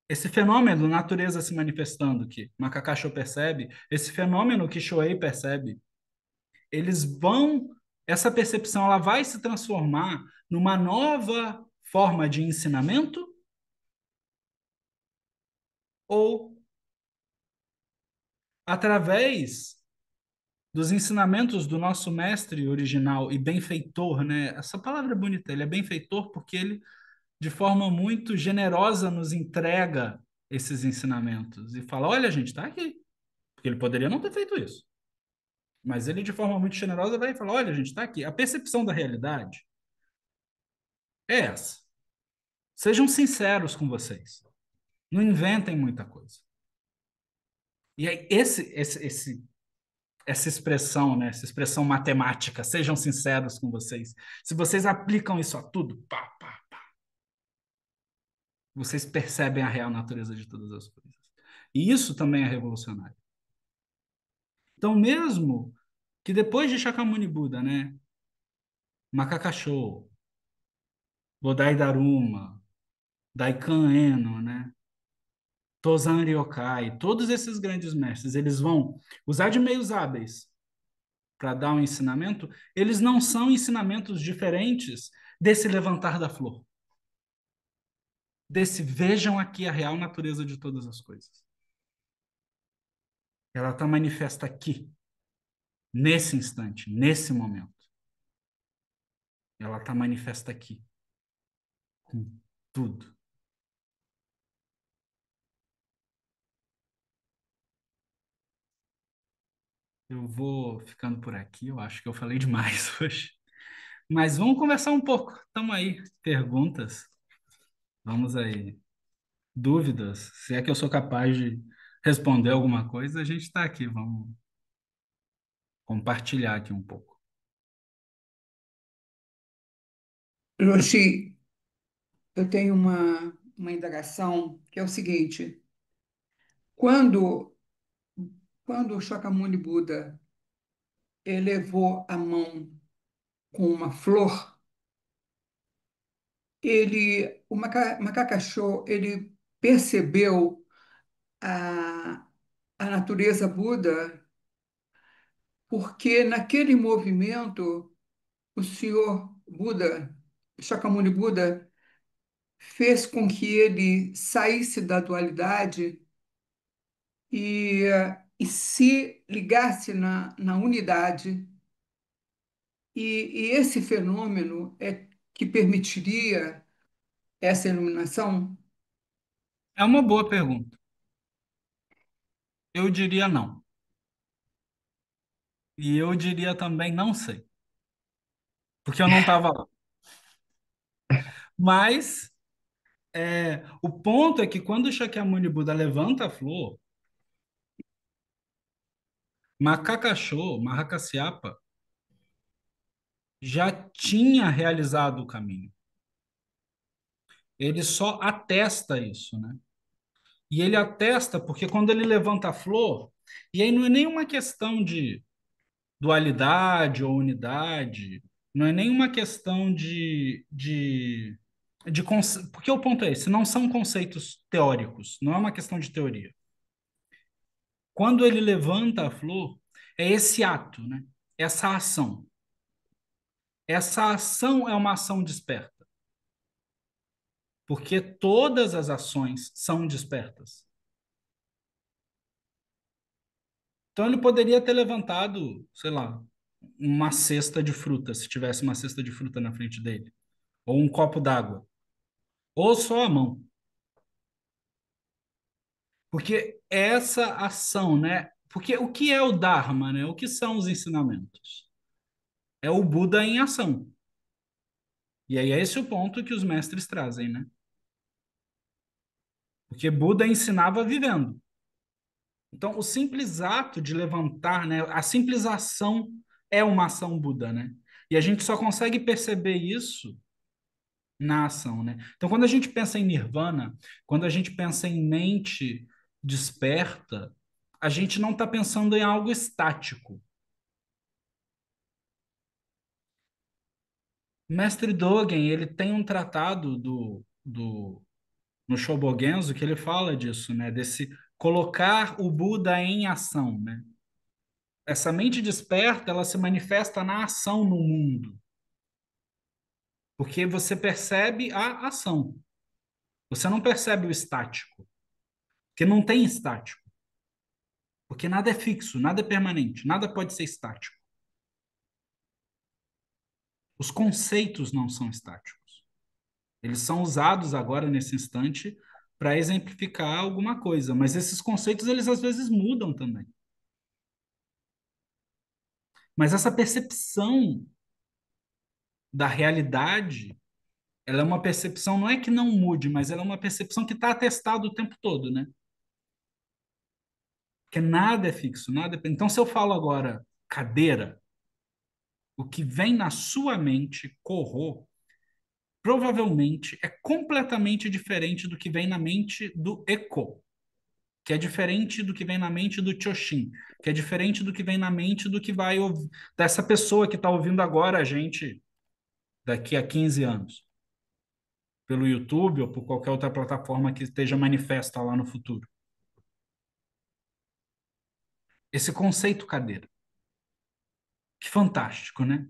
Esse fenômeno, natureza se manifestando que Makakasho percebe, esse fenômeno que Shoei percebe, eles vão, essa percepção ela vai se transformar numa nova forma de ensinamento ou através dos ensinamentos do nosso mestre original e benfeitor, né? Essa palavra é bonita, ele é benfeitor porque ele, de forma muito generosa, nos entrega esses ensinamentos e fala: olha, gente, está aqui. Porque ele poderia não ter feito isso. Mas ele, de forma muito generosa, vai falar: olha, gente, está aqui. A percepção da realidade é essa. Sejam sinceros com vocês. Não inventem muita coisa. E aí, essa expressão, né? Essa expressão matemática, sejam sinceros com vocês. Se vocês aplicam isso a tudo, pá, pá, vocês percebem a real natureza de todas as coisas. E isso também é revolucionário. Então, mesmo que depois de Shakyamuni Buda, né? Makakasho, Bodai Daruma, Daikan Eno, né? Tozan Ryokai, todos esses grandes mestres, eles vão usar de meios hábeis para dar um ensinamento, eles não são ensinamentos diferentes desse levantar da flor, desse vejam aqui a real natureza de todas as coisas. Ela está manifesta aqui, nesse instante, nesse momento. Ela está manifesta aqui, com tudo. Eu vou ficando por aqui, eu acho que eu falei demais hoje. Mas vamos conversar um pouco. Estamos aí. Perguntas? Vamos aí. Dúvidas? Se é que eu sou capaz de responder alguma coisa, a gente está aqui. Vamos compartilhar aqui um pouco. Roxi, eu tenho uma indagação que é o seguinte: quando, quando o Shakyamuni Buda elevou a mão com uma flor, o ele percebeu a, a natureza Buda, porque naquele movimento o senhor Buda, Shakyamuni Buda, fez com que ele saísse da dualidade e se ligasse na unidade. E esse fenômeno é que permitiria essa iluminação? É uma boa pergunta. Eu diria não. E eu diria também não sei, porque eu não estava lá. Mas o ponto é que quando o Shakyamuni Buda levanta a flor, Makakasho, Mahakasyapa, já tinha realizado o caminho. Ele só atesta isso, né? E ele atesta porque quando ele levanta a flor, e aí não é nenhuma questão de dualidade ou unidade, não é nenhuma questão porque o ponto é esse, não são conceitos teóricos, não é uma questão de teoria. Quando ele levanta a flor, é esse ato, né? Essa ação. Essa ação é uma ação desperta, porque todas as ações são despertas. Então ele poderia ter levantado, sei lá, uma cesta de fruta, se tivesse uma cesta de fruta na frente dele, ou um copo d'água, ou só a mão. Porque essa ação, né? Porque o que é o Dharma, né? O que são os ensinamentos? É o Buda em ação. E aí é esse o ponto que os mestres trazem, né? Porque Buda ensinava vivendo. Então, o simples ato de levantar, né? A simples ação é uma ação Buda, né? E a gente só consegue perceber isso na ação, né? Então, quando a gente pensa em nirvana, quando a gente pensa em mente desperta, a gente não está pensando em algo estático. Mestre Dogen, ele tem um tratado no Shobogenzo que ele fala disso, né? Desse colocar o Buda em ação, né? Essa mente desperta, ela se manifesta na ação no mundo, porque você percebe a ação. Você não percebe o estático, porque não tem estático. Porque nada é fixo, nada é permanente, nada pode ser estático. Os conceitos não são estáticos. Eles são usados agora nesse instante para exemplificar alguma coisa, mas esses conceitos eles às vezes mudam também. Mas essa percepção da realidade, ela é uma percepção, não é que não mude, mas ela é uma percepção que está atestada o tempo todo, né? Porque nada é fixo, nada é... Então, se eu falo agora cadeira, o que vem na sua mente, corro, provavelmente é completamente diferente do que vem na mente do Eco, que é diferente do que vem na mente do Choshin, que é diferente do que vem na mente do que vai dessa pessoa que está ouvindo agora a gente daqui a 15 anos, pelo YouTube ou por qualquer outra plataforma que esteja manifesta lá no futuro. Esse conceito cadeira. Que fantástico, né?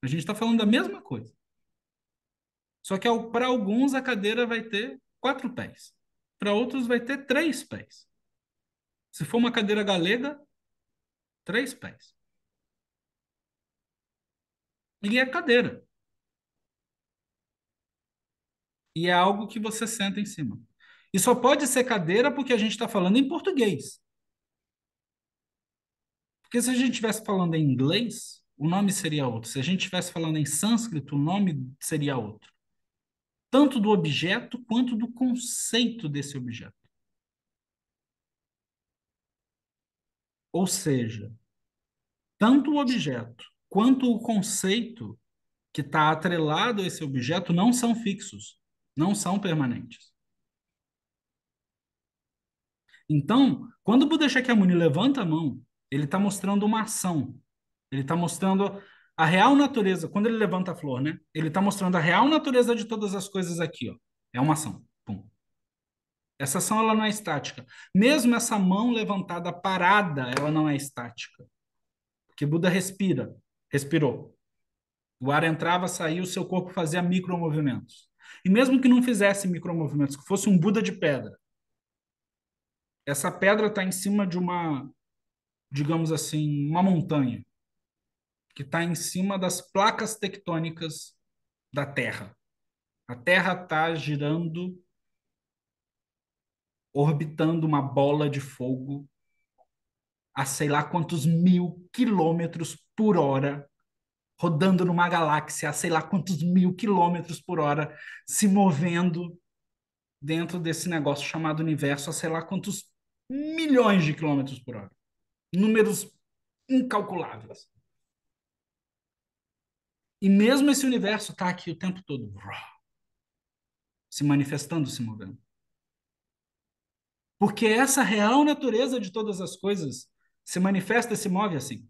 A gente está falando da mesma coisa. Só que para alguns a cadeira vai ter 4 pés. Para outros vai ter 3 pés. Se for uma cadeira galega, 3 pés. E é cadeira. E é algo que você senta em cima. E só pode ser cadeira porque a gente está falando em português. Porque se a gente estivesse falando em inglês, o nome seria outro. Se a gente estivesse falando em sânscrito, o nome seria outro. Tanto do objeto quanto do conceito desse objeto. Ou seja, tanto o objeto quanto o conceito que está atrelado a esse objeto não são fixos, não são permanentes. Então, quando o Buda Shakyamuni levanta a mão, ele está mostrando uma ação. Ele está mostrando a real natureza. Quando ele levanta a flor, né? Ele está mostrando a real natureza de todas as coisas aqui, ó. É uma ação. Pum. Essa ação ela não é estática. Mesmo essa mão levantada parada, ela não é estática. Porque Buda respira, respirou. O ar entrava, saía, o seu corpo fazia micromovimentos. E mesmo que não fizesse micromovimentos, que fosse um Buda de pedra, essa pedra está em cima de uma, digamos assim, uma montanha, que está em cima das placas tectônicas da Terra. A Terra está girando, orbitando uma bola de fogo a sei lá quantos 1000 km/h, rodando numa galáxia a sei lá quantos 1000 km/h, se movendo dentro desse negócio chamado universo a sei lá quantos milhões de quilômetros por hora. Números incalculáveis. E mesmo esse universo está aqui o tempo todo, se manifestando, se movendo. Porque essa real natureza de todas as coisas se manifesta e se move assim.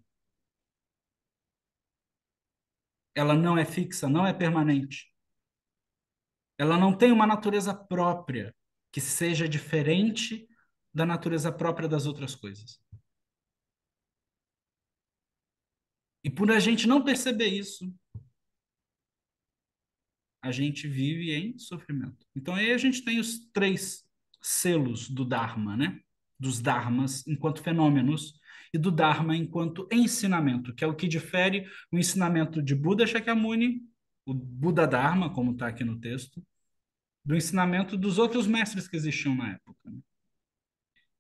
Ela não é fixa, não é permanente. Ela não tem uma natureza própria que seja diferente da natureza própria das outras coisas. E por a gente não perceber isso, a gente vive em sofrimento. Então aí a gente tem os 3 selos do Dharma, né? Dos Dharmas enquanto fenômenos e do Dharma enquanto ensinamento, que é o que difere o ensinamento de Buda Shakyamuni, o Buda Dharma, como está aqui no texto, do ensinamento dos outros mestres que existiam na época, né?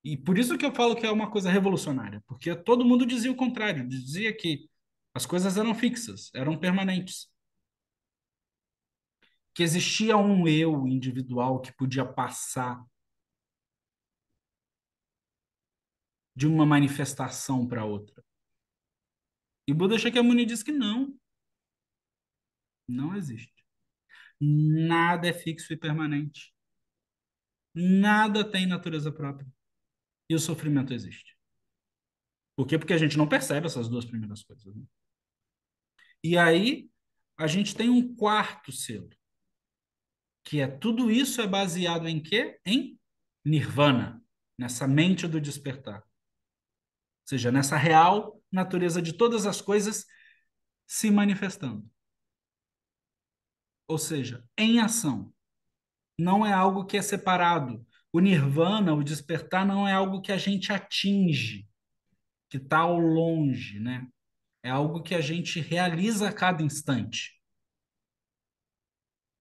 E por isso que eu falo que é uma coisa revolucionária, porque todo mundo dizia o contrário, dizia que as coisas eram fixas, eram permanentes, que existia um eu individual que podia passar de uma manifestação para outra. E Buda Shakyamuni diz que não, não existe. Nada é fixo e permanente. Nada tem natureza própria. E o sofrimento existe. Por quê? Porque a gente não percebe essas duas primeiras coisas, né? E aí, a gente tem um quarto selo, que é tudo isso é baseado em quê? Em Nirvana, nessa mente do despertar. Ou seja, nessa real natureza de todas as coisas se manifestando. Ou seja, em ação. Não é algo que é separado. O nirvana, o despertar, não é algo que a gente atinge, que está ao longe, né? É algo que a gente realiza a cada instante.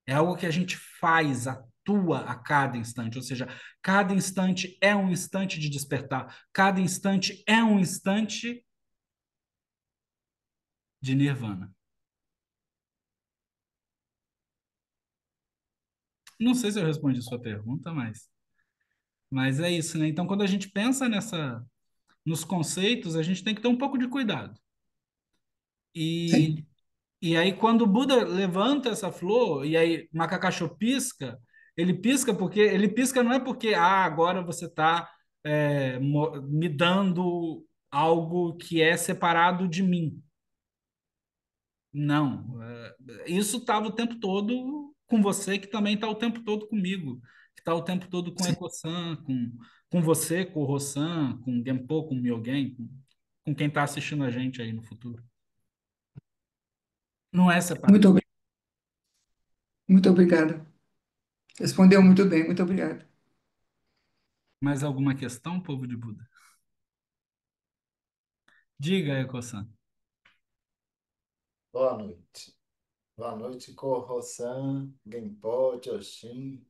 É algo que a gente faz, atua a cada instante. Ou seja, cada instante é um instante de despertar, cada instante é um instante de nirvana. Não sei se eu respondi sua pergunta, mas é isso, né? Então, quando a gente pensa nos conceitos, a gente tem que ter um pouco de cuidado. E, Sim, e aí, quando o Buda levanta essa flor, e aí Macacaxô pisca, ele pisca não é porque agora você está me dando algo que é separado de mim. Não. Isso estava o tempo todo com você, que também está o tempo todo comigo, que está o tempo todo com sim. Eco-san, com você, com o Rossan, com o Genpo, com o Myogen, com quem está assistindo a gente aí no futuro. Não é separado. Muito, muito obrigada. Respondeu muito bem, muito obrigada. Mais alguma questão, povo de Buda? Diga, Eco-san. Boa noite. Boa noite, Corro-san, Genpo, Joshin,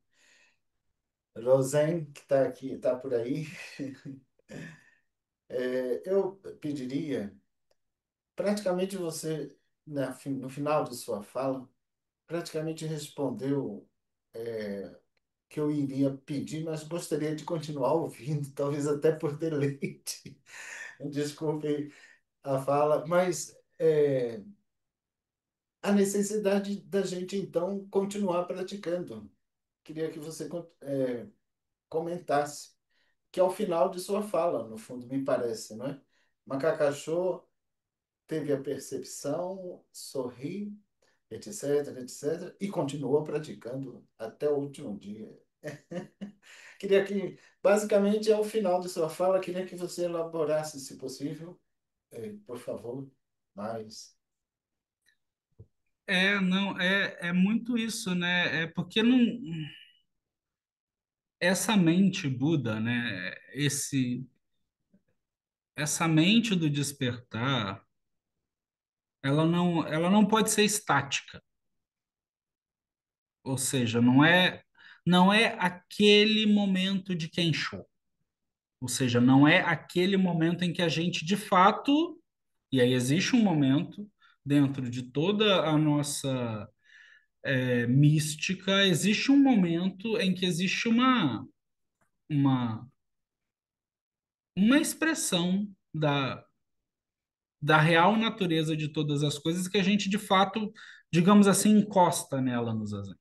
Rosen, que está aqui, está por aí. Eu pediria, praticamente você, no final de sua fala, praticamente respondeu que eu iria pedir, mas gostaria de continuar ouvindo, talvez até por deleite. Desculpe a fala, mas a necessidade da gente, então, continuar praticando. Queria que você comentasse, que é o final de sua fala, no fundo, me parece, não é? Macacachô teve a percepção, sorri, etc, etc, e continuou praticando até o último dia. Queria que, basicamente, é o final de sua fala, queria que você elaborasse, se possível, por favor, mais. Não, é muito isso, né? É porque não, essa mente Buda, né? Essa mente do despertar, ela não pode ser estática. Ou seja, não é aquele momento de Kensho. Ou seja, não é aquele momento em que a gente de fato, e aí existe um momento dentro de toda a nossa mística, existe um momento em que existe uma, uma expressão da real natureza de todas as coisas que a gente de fato, digamos assim, encosta nela no zazen.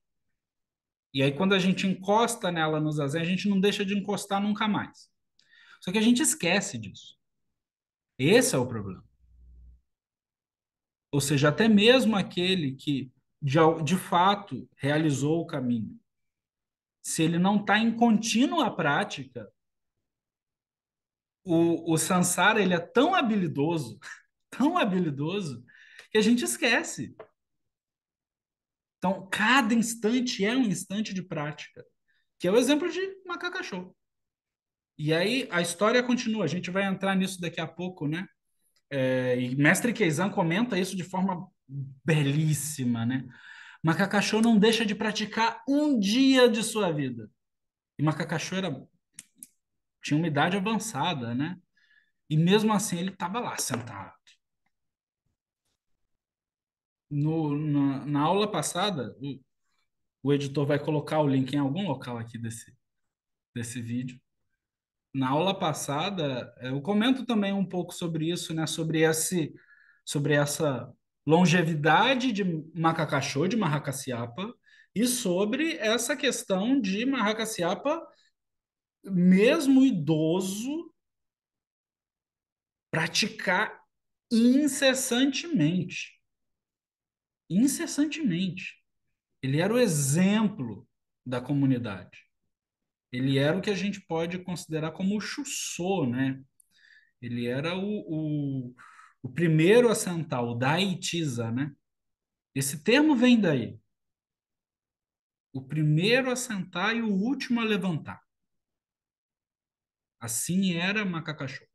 E aí, quando a gente encosta nela no zazen, a gente não deixa de encostar nunca mais. Só que a gente esquece disso. Esse é o problema. Ou seja, até mesmo aquele que de fato realizou o caminho, se ele não está em contínua prática, o Sansara ele é tão habilidoso, que a gente esquece. Então, cada instante é um instante de prática, que é o exemplo de Macaca-Show. E aí a história continua, a gente vai entrar nisso daqui a pouco, né? E Mestre Keizan comenta isso de forma belíssima, né? Macaca-Show não deixa de praticar um dia de sua vida. E Macaca-Show tinha uma idade avançada, né? E mesmo assim ele estava lá sentado. Na aula passada, o editor vai colocar o link em algum local aqui desse vídeo. Na aula passada, eu comento também um pouco sobre isso, né? Sobre essa longevidade de Macacachô, de Marracaciapa, e sobre essa questão de Marracaciapa, mesmo idoso, praticar incessantemente. Incessantemente. Ele era o exemplo da comunidade. Ele era o que a gente pode considerar como o Chussô, né? Ele era o primeiro a sentar, o Daitiza, né? Esse termo vem daí. O primeiro a sentar e o último a levantar. Assim era Macacachô.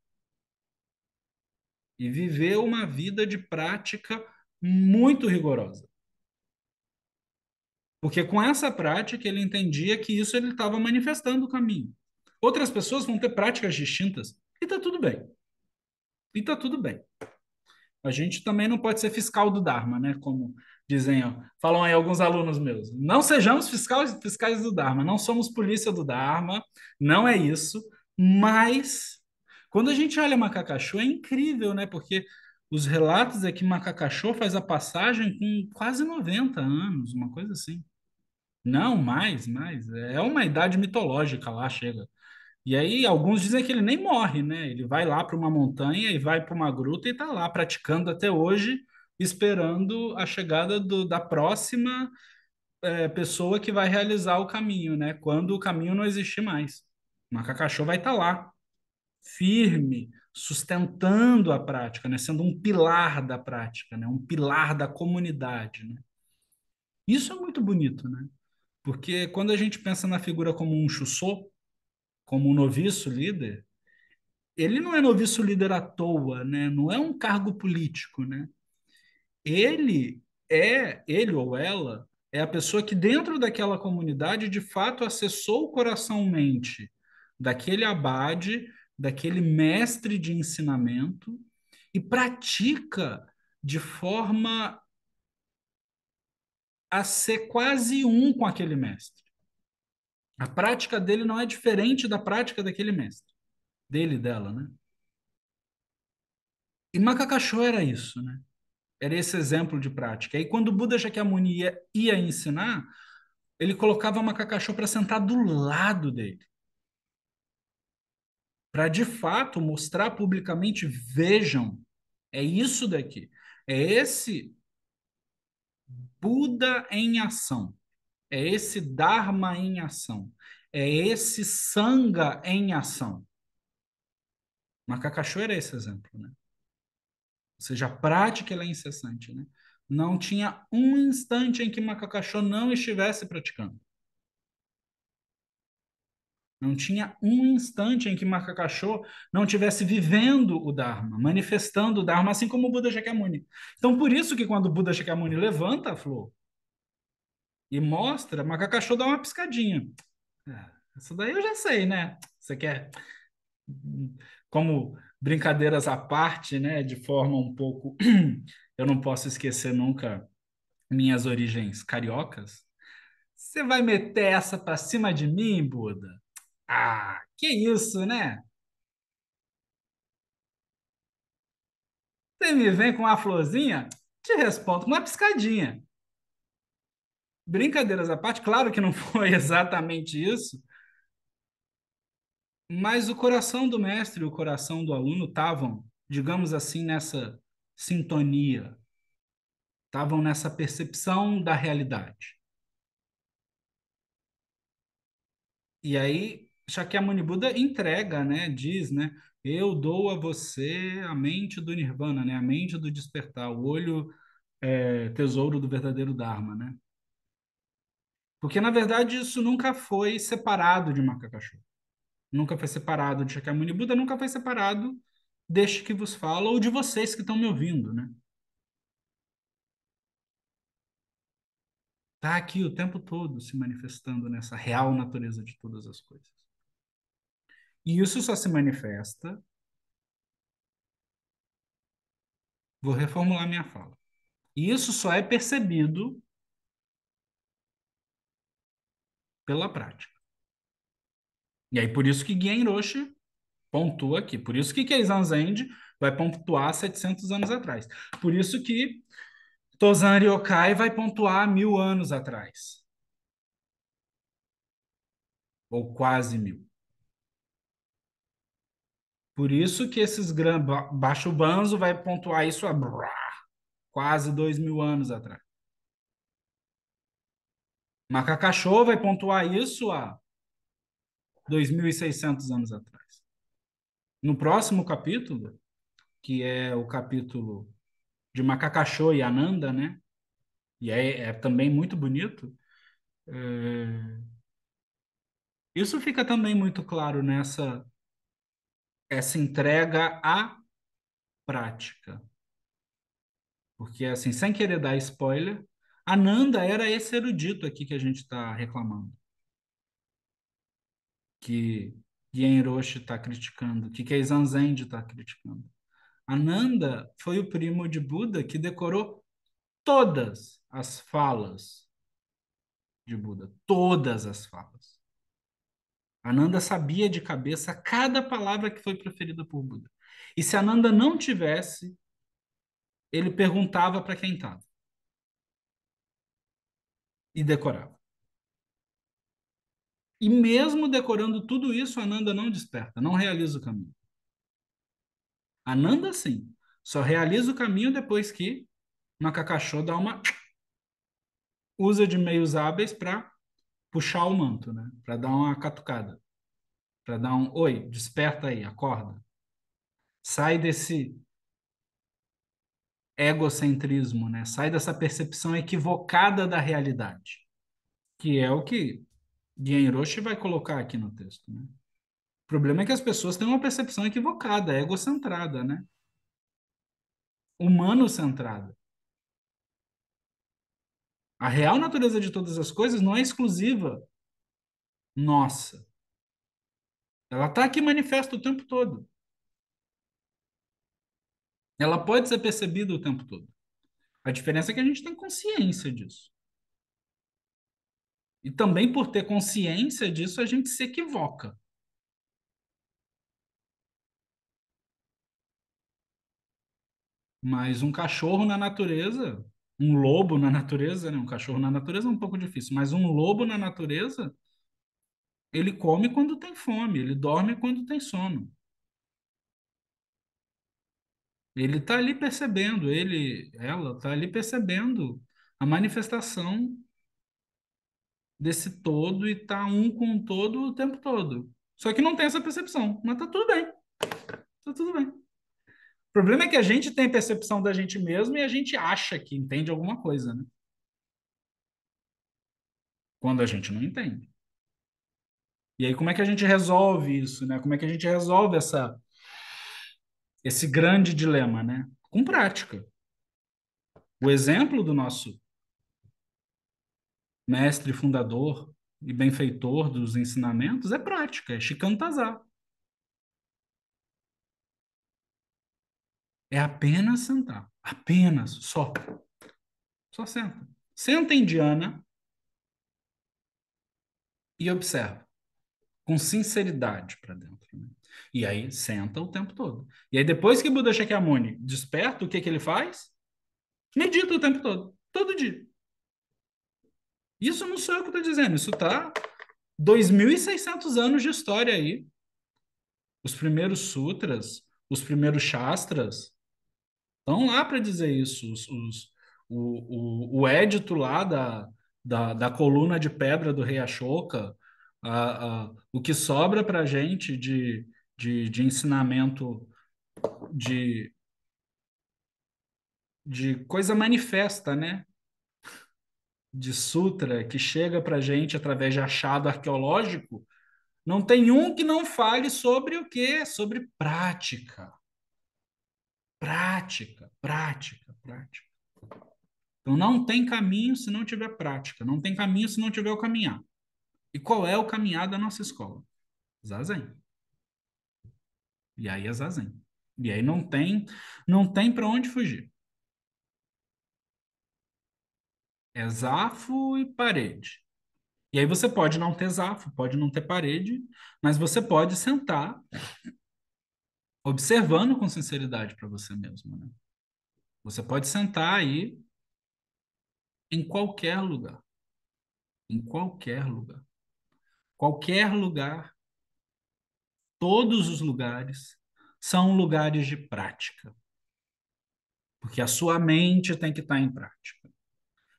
E viveu uma vida de prática muito rigorosa. Porque com essa prática ele entendia que isso ele estava manifestando o caminho. Outras pessoas vão ter práticas distintas e está tudo bem. E está tudo bem. A gente também não pode ser fiscal do Dharma, né? Como dizem, ó, falam aí alguns alunos meus. Não sejamos fiscais do Dharma, não somos polícia do Dharma, não é isso. Mas quando a gente olha Macacachô, é incrível, né? Porque os relatos é que Macacachô faz a passagem com quase 90 anos, uma coisa assim. Não, mais. É uma idade mitológica lá, chega. E aí, alguns dizem que ele nem morre, né? Ele vai lá para uma montanha e vai para uma gruta e está lá praticando até hoje, esperando a chegada da próxima pessoa que vai realizar o caminho, né? Quando o caminho não existir mais. O Macacachô vai estar lá, firme, sustentando a prática, né? Sendo um pilar da prática, né? Um pilar da comunidade, né? Isso é muito bonito, né? Porque quando a gente pensa na figura como um chussô, como um noviço líder, ele não é noviço líder à toa, né? Não é um cargo político, né? Ele ou ela é a pessoa que dentro daquela comunidade de fato acessou o coração-mente daquele abade, daquele mestre de ensinamento e pratica de forma a ser quase um com aquele mestre. A prática dele não é diferente da prática daquele mestre, dele e dela, né? E Macacachô era isso, né? Era esse exemplo de prática. E quando o Buda Shakyamuni ia ensinar, ele colocava Macacachô para sentar do lado dele, para de fato mostrar publicamente, vejam, é isso daqui. É esse Buda em ação. É esse Dharma em ação. É esse Sangha em ação. Macacachô era esse exemplo, né? Ou seja, a prática ela é incessante, né? Não tinha um instante em que Macacachô não estivesse praticando. Não tinha um instante em que Macacachô não tivesse vivendo o Dharma, manifestando o Dharma, assim como o Buda Shakyamuni. Então, por isso que quando o Buda Shakyamuni levanta a flor e mostra, Macacachô dá uma piscadinha. Isso daí eu já sei, né? Você quer, como brincadeiras à parte, né? De forma um pouco... Eu não posso esquecer nunca minhas origens cariocas. Você vai meter essa para cima de mim, Buda? Ah, que isso, né? Você me vem com uma florzinha? Te respondo com uma piscadinha. Brincadeiras à parte, claro que não foi exatamente isso, mas o coração do mestre e o coração do aluno estavam, digamos assim, nessa sintonia, estavam nessa percepção da realidade. E aí, Shakyamuni Buda entrega, né, diz, né, eu dou a você a mente do Nirvana, né, a mente do despertar, o olho tesouro do verdadeiro Dharma, né? Porque, na verdade, isso nunca foi separado de Macacachô. Nunca foi separado de Shakyamuni Buda, nunca foi separado deste que vos fala ou de vocês que estão me ouvindo, né? Tá aqui o tempo todo se manifestando nessa real natureza de todas as coisas. E isso só se manifesta. Vou reformular minha fala. E isso só é percebido pela prática. E aí, por isso que Gen Roshi pontua aqui. Por isso que Keizan Zenji vai pontuar 700 anos atrás. Por isso que Tozan Ryokai vai pontuar 1000 anos atrás. Ou quase 1000. Por isso que esses Baixo Banzo vai pontuar isso a quase 2000 anos atrás. Macacachô vai pontuar isso a 2600 anos atrás. No próximo capítulo, que é o capítulo de Macacachô e Ananda, né? E é também muito bonito. Isso fica também muito claro nessa essa entrega à prática. Porque, assim, sem querer dar spoiler, Ananda era esse erudito aqui que a gente está reclamando, que Genroshi está criticando, que Keizan Zenji está criticando. Ananda foi o primo de Buda que decorou todas as falas de Buda, todas as falas. Ananda sabia de cabeça cada palavra que foi proferida por Buda. E se Ananda não tivesse, ele perguntava para quem estava e decorava. E mesmo decorando tudo isso, Ananda não desperta, não realiza o caminho. Ananda, sim, só realiza o caminho depois que Makakasho dá uma usa de meios hábeis para puxar o manto, né? Para dar uma catucada, para dar um oi, desperta aí, acorda. Sai desse egocentrismo, né? Sai dessa percepção equivocada da realidade, que é o que Genroshi vai colocar aqui no texto, né? O problema é que as pessoas têm uma percepção equivocada, egocentrada, né? Humano-centrada. A real natureza de todas as coisas não é exclusiva nossa. Ela está aqui manifesta o tempo todo. Ela pode ser percebida o tempo todo. A diferença é que a gente tem consciência disso. E também por ter consciência disso, a gente se equivoca. Mas um cachorro na natureza, um lobo na natureza, né? Um cachorro na natureza é um pouco difícil, mas um lobo na natureza, ele come quando tem fome, ele dorme quando tem sono. Ele está ali percebendo, ela está ali percebendo a manifestação desse todo e tá um com o todo o tempo todo. Só que não tem essa percepção, mas tá tudo bem, tá tudo bem. O problema é que a gente tem percepção da gente mesmo e a gente acha que entende alguma coisa, né? Quando a gente não entende. E aí, como é que a gente resolve isso, né? Como é que a gente resolve esse grande dilema, né? Com prática. O exemplo do nosso mestre fundador e benfeitor dos ensinamentos é prática, é Shikantaza. É apenas sentar. Apenas, só. Só senta. Senta em Diana e observa. Com sinceridade para dentro. Né? E aí senta o tempo todo. E aí depois que Buda Shakyamuni desperta, o que que ele faz? Medita o tempo todo. Todo dia. Isso não sou eu que estou dizendo. Isso está 2.600 anos de história aí. Os primeiros sutras, os primeiros shastras, estão lá para dizer isso. O édito lá da coluna de pedra do rei Ashoka, o que sobra para a gente de ensinamento de, de coisa manifesta, né? De sutra que chega para a gente através de achado arqueológico, não tem um que não fale sobre o quê? Sobre prática. Prática, prática, prática. Então não tem caminho se não tiver prática, não tem caminho se não tiver o caminhar. E qual é o caminhar da nossa escola? Zazen. E aí é Zazen. E aí não tem para onde fugir. É Zafo e parede. E aí você pode não ter Zafo, pode não ter parede, mas você pode sentar observando com sinceridade para você mesmo, né? Você pode sentar aí em qualquer lugar, em qualquer lugar. Qualquer lugar, todos os lugares são lugares de prática, porque a sua mente tem que estar em prática.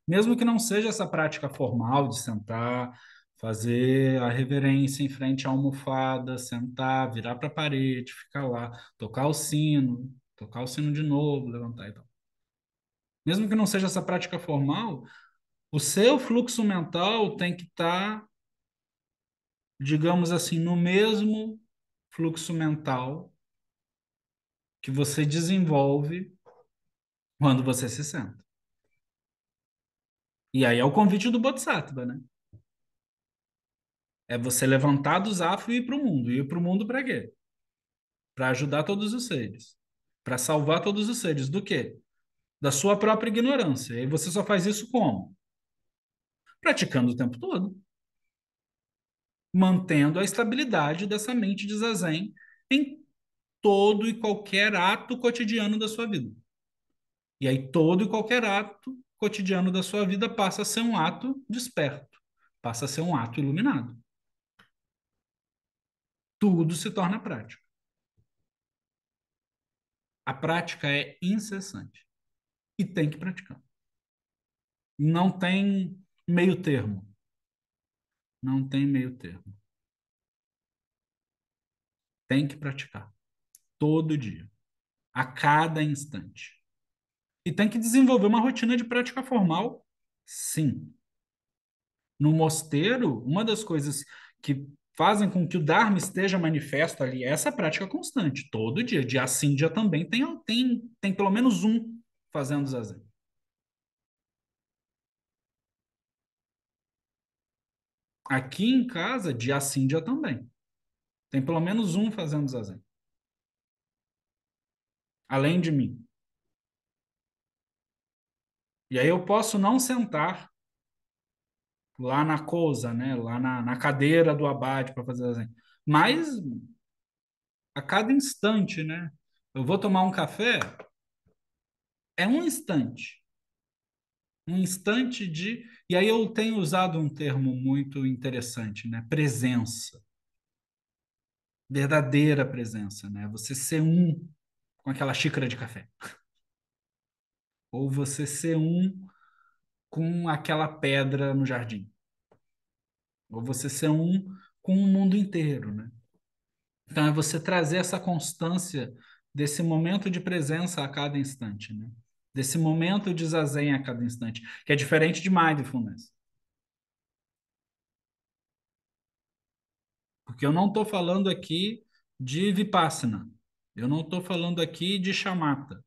Mesmo que não seja essa prática formal de sentar, fazer a reverência em frente à almofada, sentar, virar para a parede, ficar lá, tocar o sino de novo, levantar e tal. Mesmo que não seja essa prática formal, o seu fluxo mental tem que estar, digamos assim, no mesmo fluxo mental que você desenvolve quando você se senta. E aí é o convite do Bodhisattva, né? É você levantar dos afro e ir para o mundo. E ir para o mundo para quê? Para ajudar todos os seres. Para salvar todos os seres. Do quê? Da sua própria ignorância. E aí você só faz isso como? Praticando o tempo todo. Mantendo a estabilidade dessa mente de zazen em todo e qualquer ato cotidiano da sua vida. E aí todo e qualquer ato cotidiano da sua vida passa a ser um ato desperto, passa a ser um ato iluminado. Tudo se torna prática. A prática é incessante e tem que praticar. Não tem meio termo. Não tem meio termo. Tem que praticar todo dia, a cada instante. E tem que desenvolver uma rotina de prática formal, sim. No mosteiro, uma das coisas que fazem com que o Dharma esteja manifesto ali é essa prática constante, todo dia. Dia sim, dia também tem pelo menos um fazendo zazen. Aqui em casa, dia sim, dia também. Tem pelo menos um fazendo zazen. Além de mim. E aí eu posso não sentar lá na coisa, né? Lá na cadeira do abade para fazer zazen. Mas a cada instante, né? Eu vou tomar um café, é um instante. Um instante de. E aí eu tenho usado um termo muito interessante, né? Presença. Verdadeira presença, né? Você ser um com aquela xícara de café. Ou você ser um com aquela pedra no jardim. Ou você ser um com o mundo inteiro, né? Então é você trazer essa constância desse momento de presença a cada instante, né? Desse momento de zazen a cada instante, que é diferente de mindfulness. Porque eu não estou falando aqui de Vipassana. Eu não estou falando aqui de shamatha,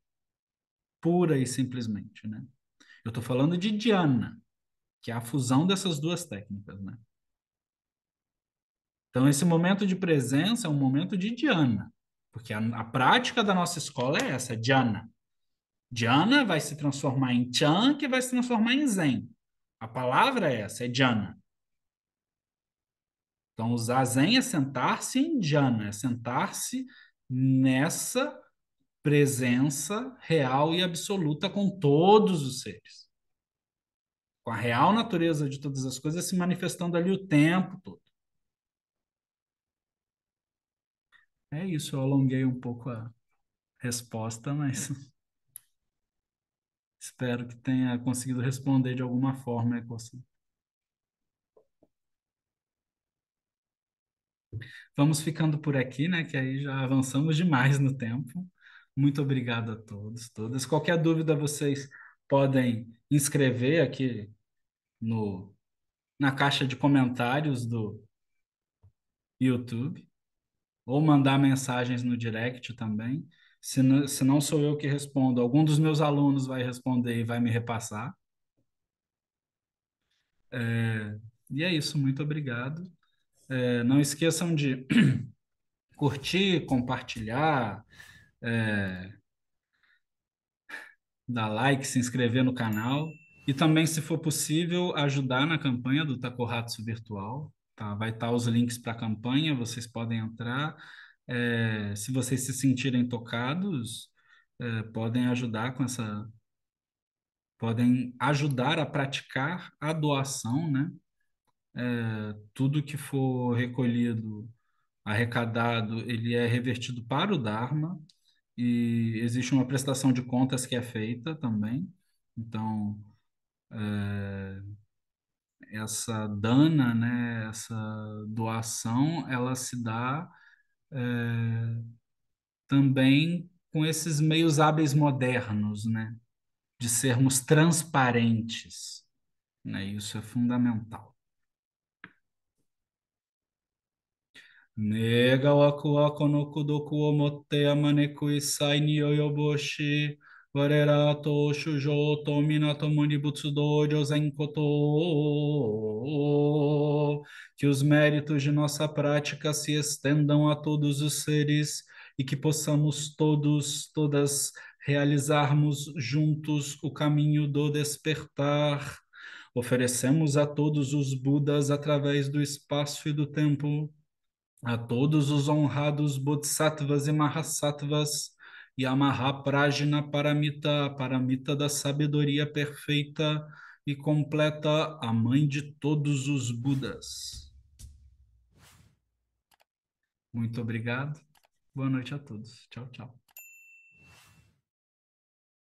pura e simplesmente, né? Eu estou falando de dhyana, que é a fusão dessas duas técnicas, né? Então, esse momento de presença é um momento de dhyana, porque a prática da nossa escola é essa, é dhyana. Dhyana vai se transformar em chan, que vai se transformar em zen. A palavra é essa, é dhyana. Então, o zazen é sentar-se em dhyana, é sentar-se nessa presença real e absoluta com todos os seres. Com a real natureza de todas as coisas se manifestando ali o tempo todo. É isso, eu alonguei um pouco a resposta, mas espero que tenha conseguido responder de alguma forma. Vamos ficando por aqui, né? Que aí já avançamos demais no tempo. Muito obrigado a todos, todas. Qualquer dúvida, vocês podem inscrever aqui no, na caixa de comentários do YouTube, ou mandar mensagens no direct também. Se não sou eu que respondo, algum dos meus alunos vai responder e vai me repassar. E é isso, muito obrigado. Não esqueçam de curtir, compartilhar, é, dar like, se inscrever no canal e também, se for possível, ajudar na campanha do Takohatsu Virtual. Tá? Vai estar os links para a campanha, vocês podem entrar. Se vocês se sentirem tocados, podem ajudar com essa, podem ajudar a praticar a doação, né? Tudo que for recolhido, arrecadado, ele é revertido para o Dharma e existe uma prestação de contas que é feita também. Então, essa dana, né, essa doação, ela se dá também com esses meios hábeis modernos, né, de sermos transparentes, né, isso é fundamental. Nega waku wako no kudoku o motte yamane kuisai ni yoyoboshi Varerato Shujoto Minato Munibutsu Dojo Zenkoto. Que os méritos de nossa prática se estendam a todos os seres e que possamos todas realizarmos juntos o caminho do despertar. Oferecemos a todos os Budas através do espaço e do tempo, a todos os honrados Bodhisattvas e Mahasattvas, e a Mahaprajna Paramita, a Paramita da sabedoria perfeita e completa, a mãe de todos os Budas. Muito obrigado. Boa noite a todos. Tchau, tchau.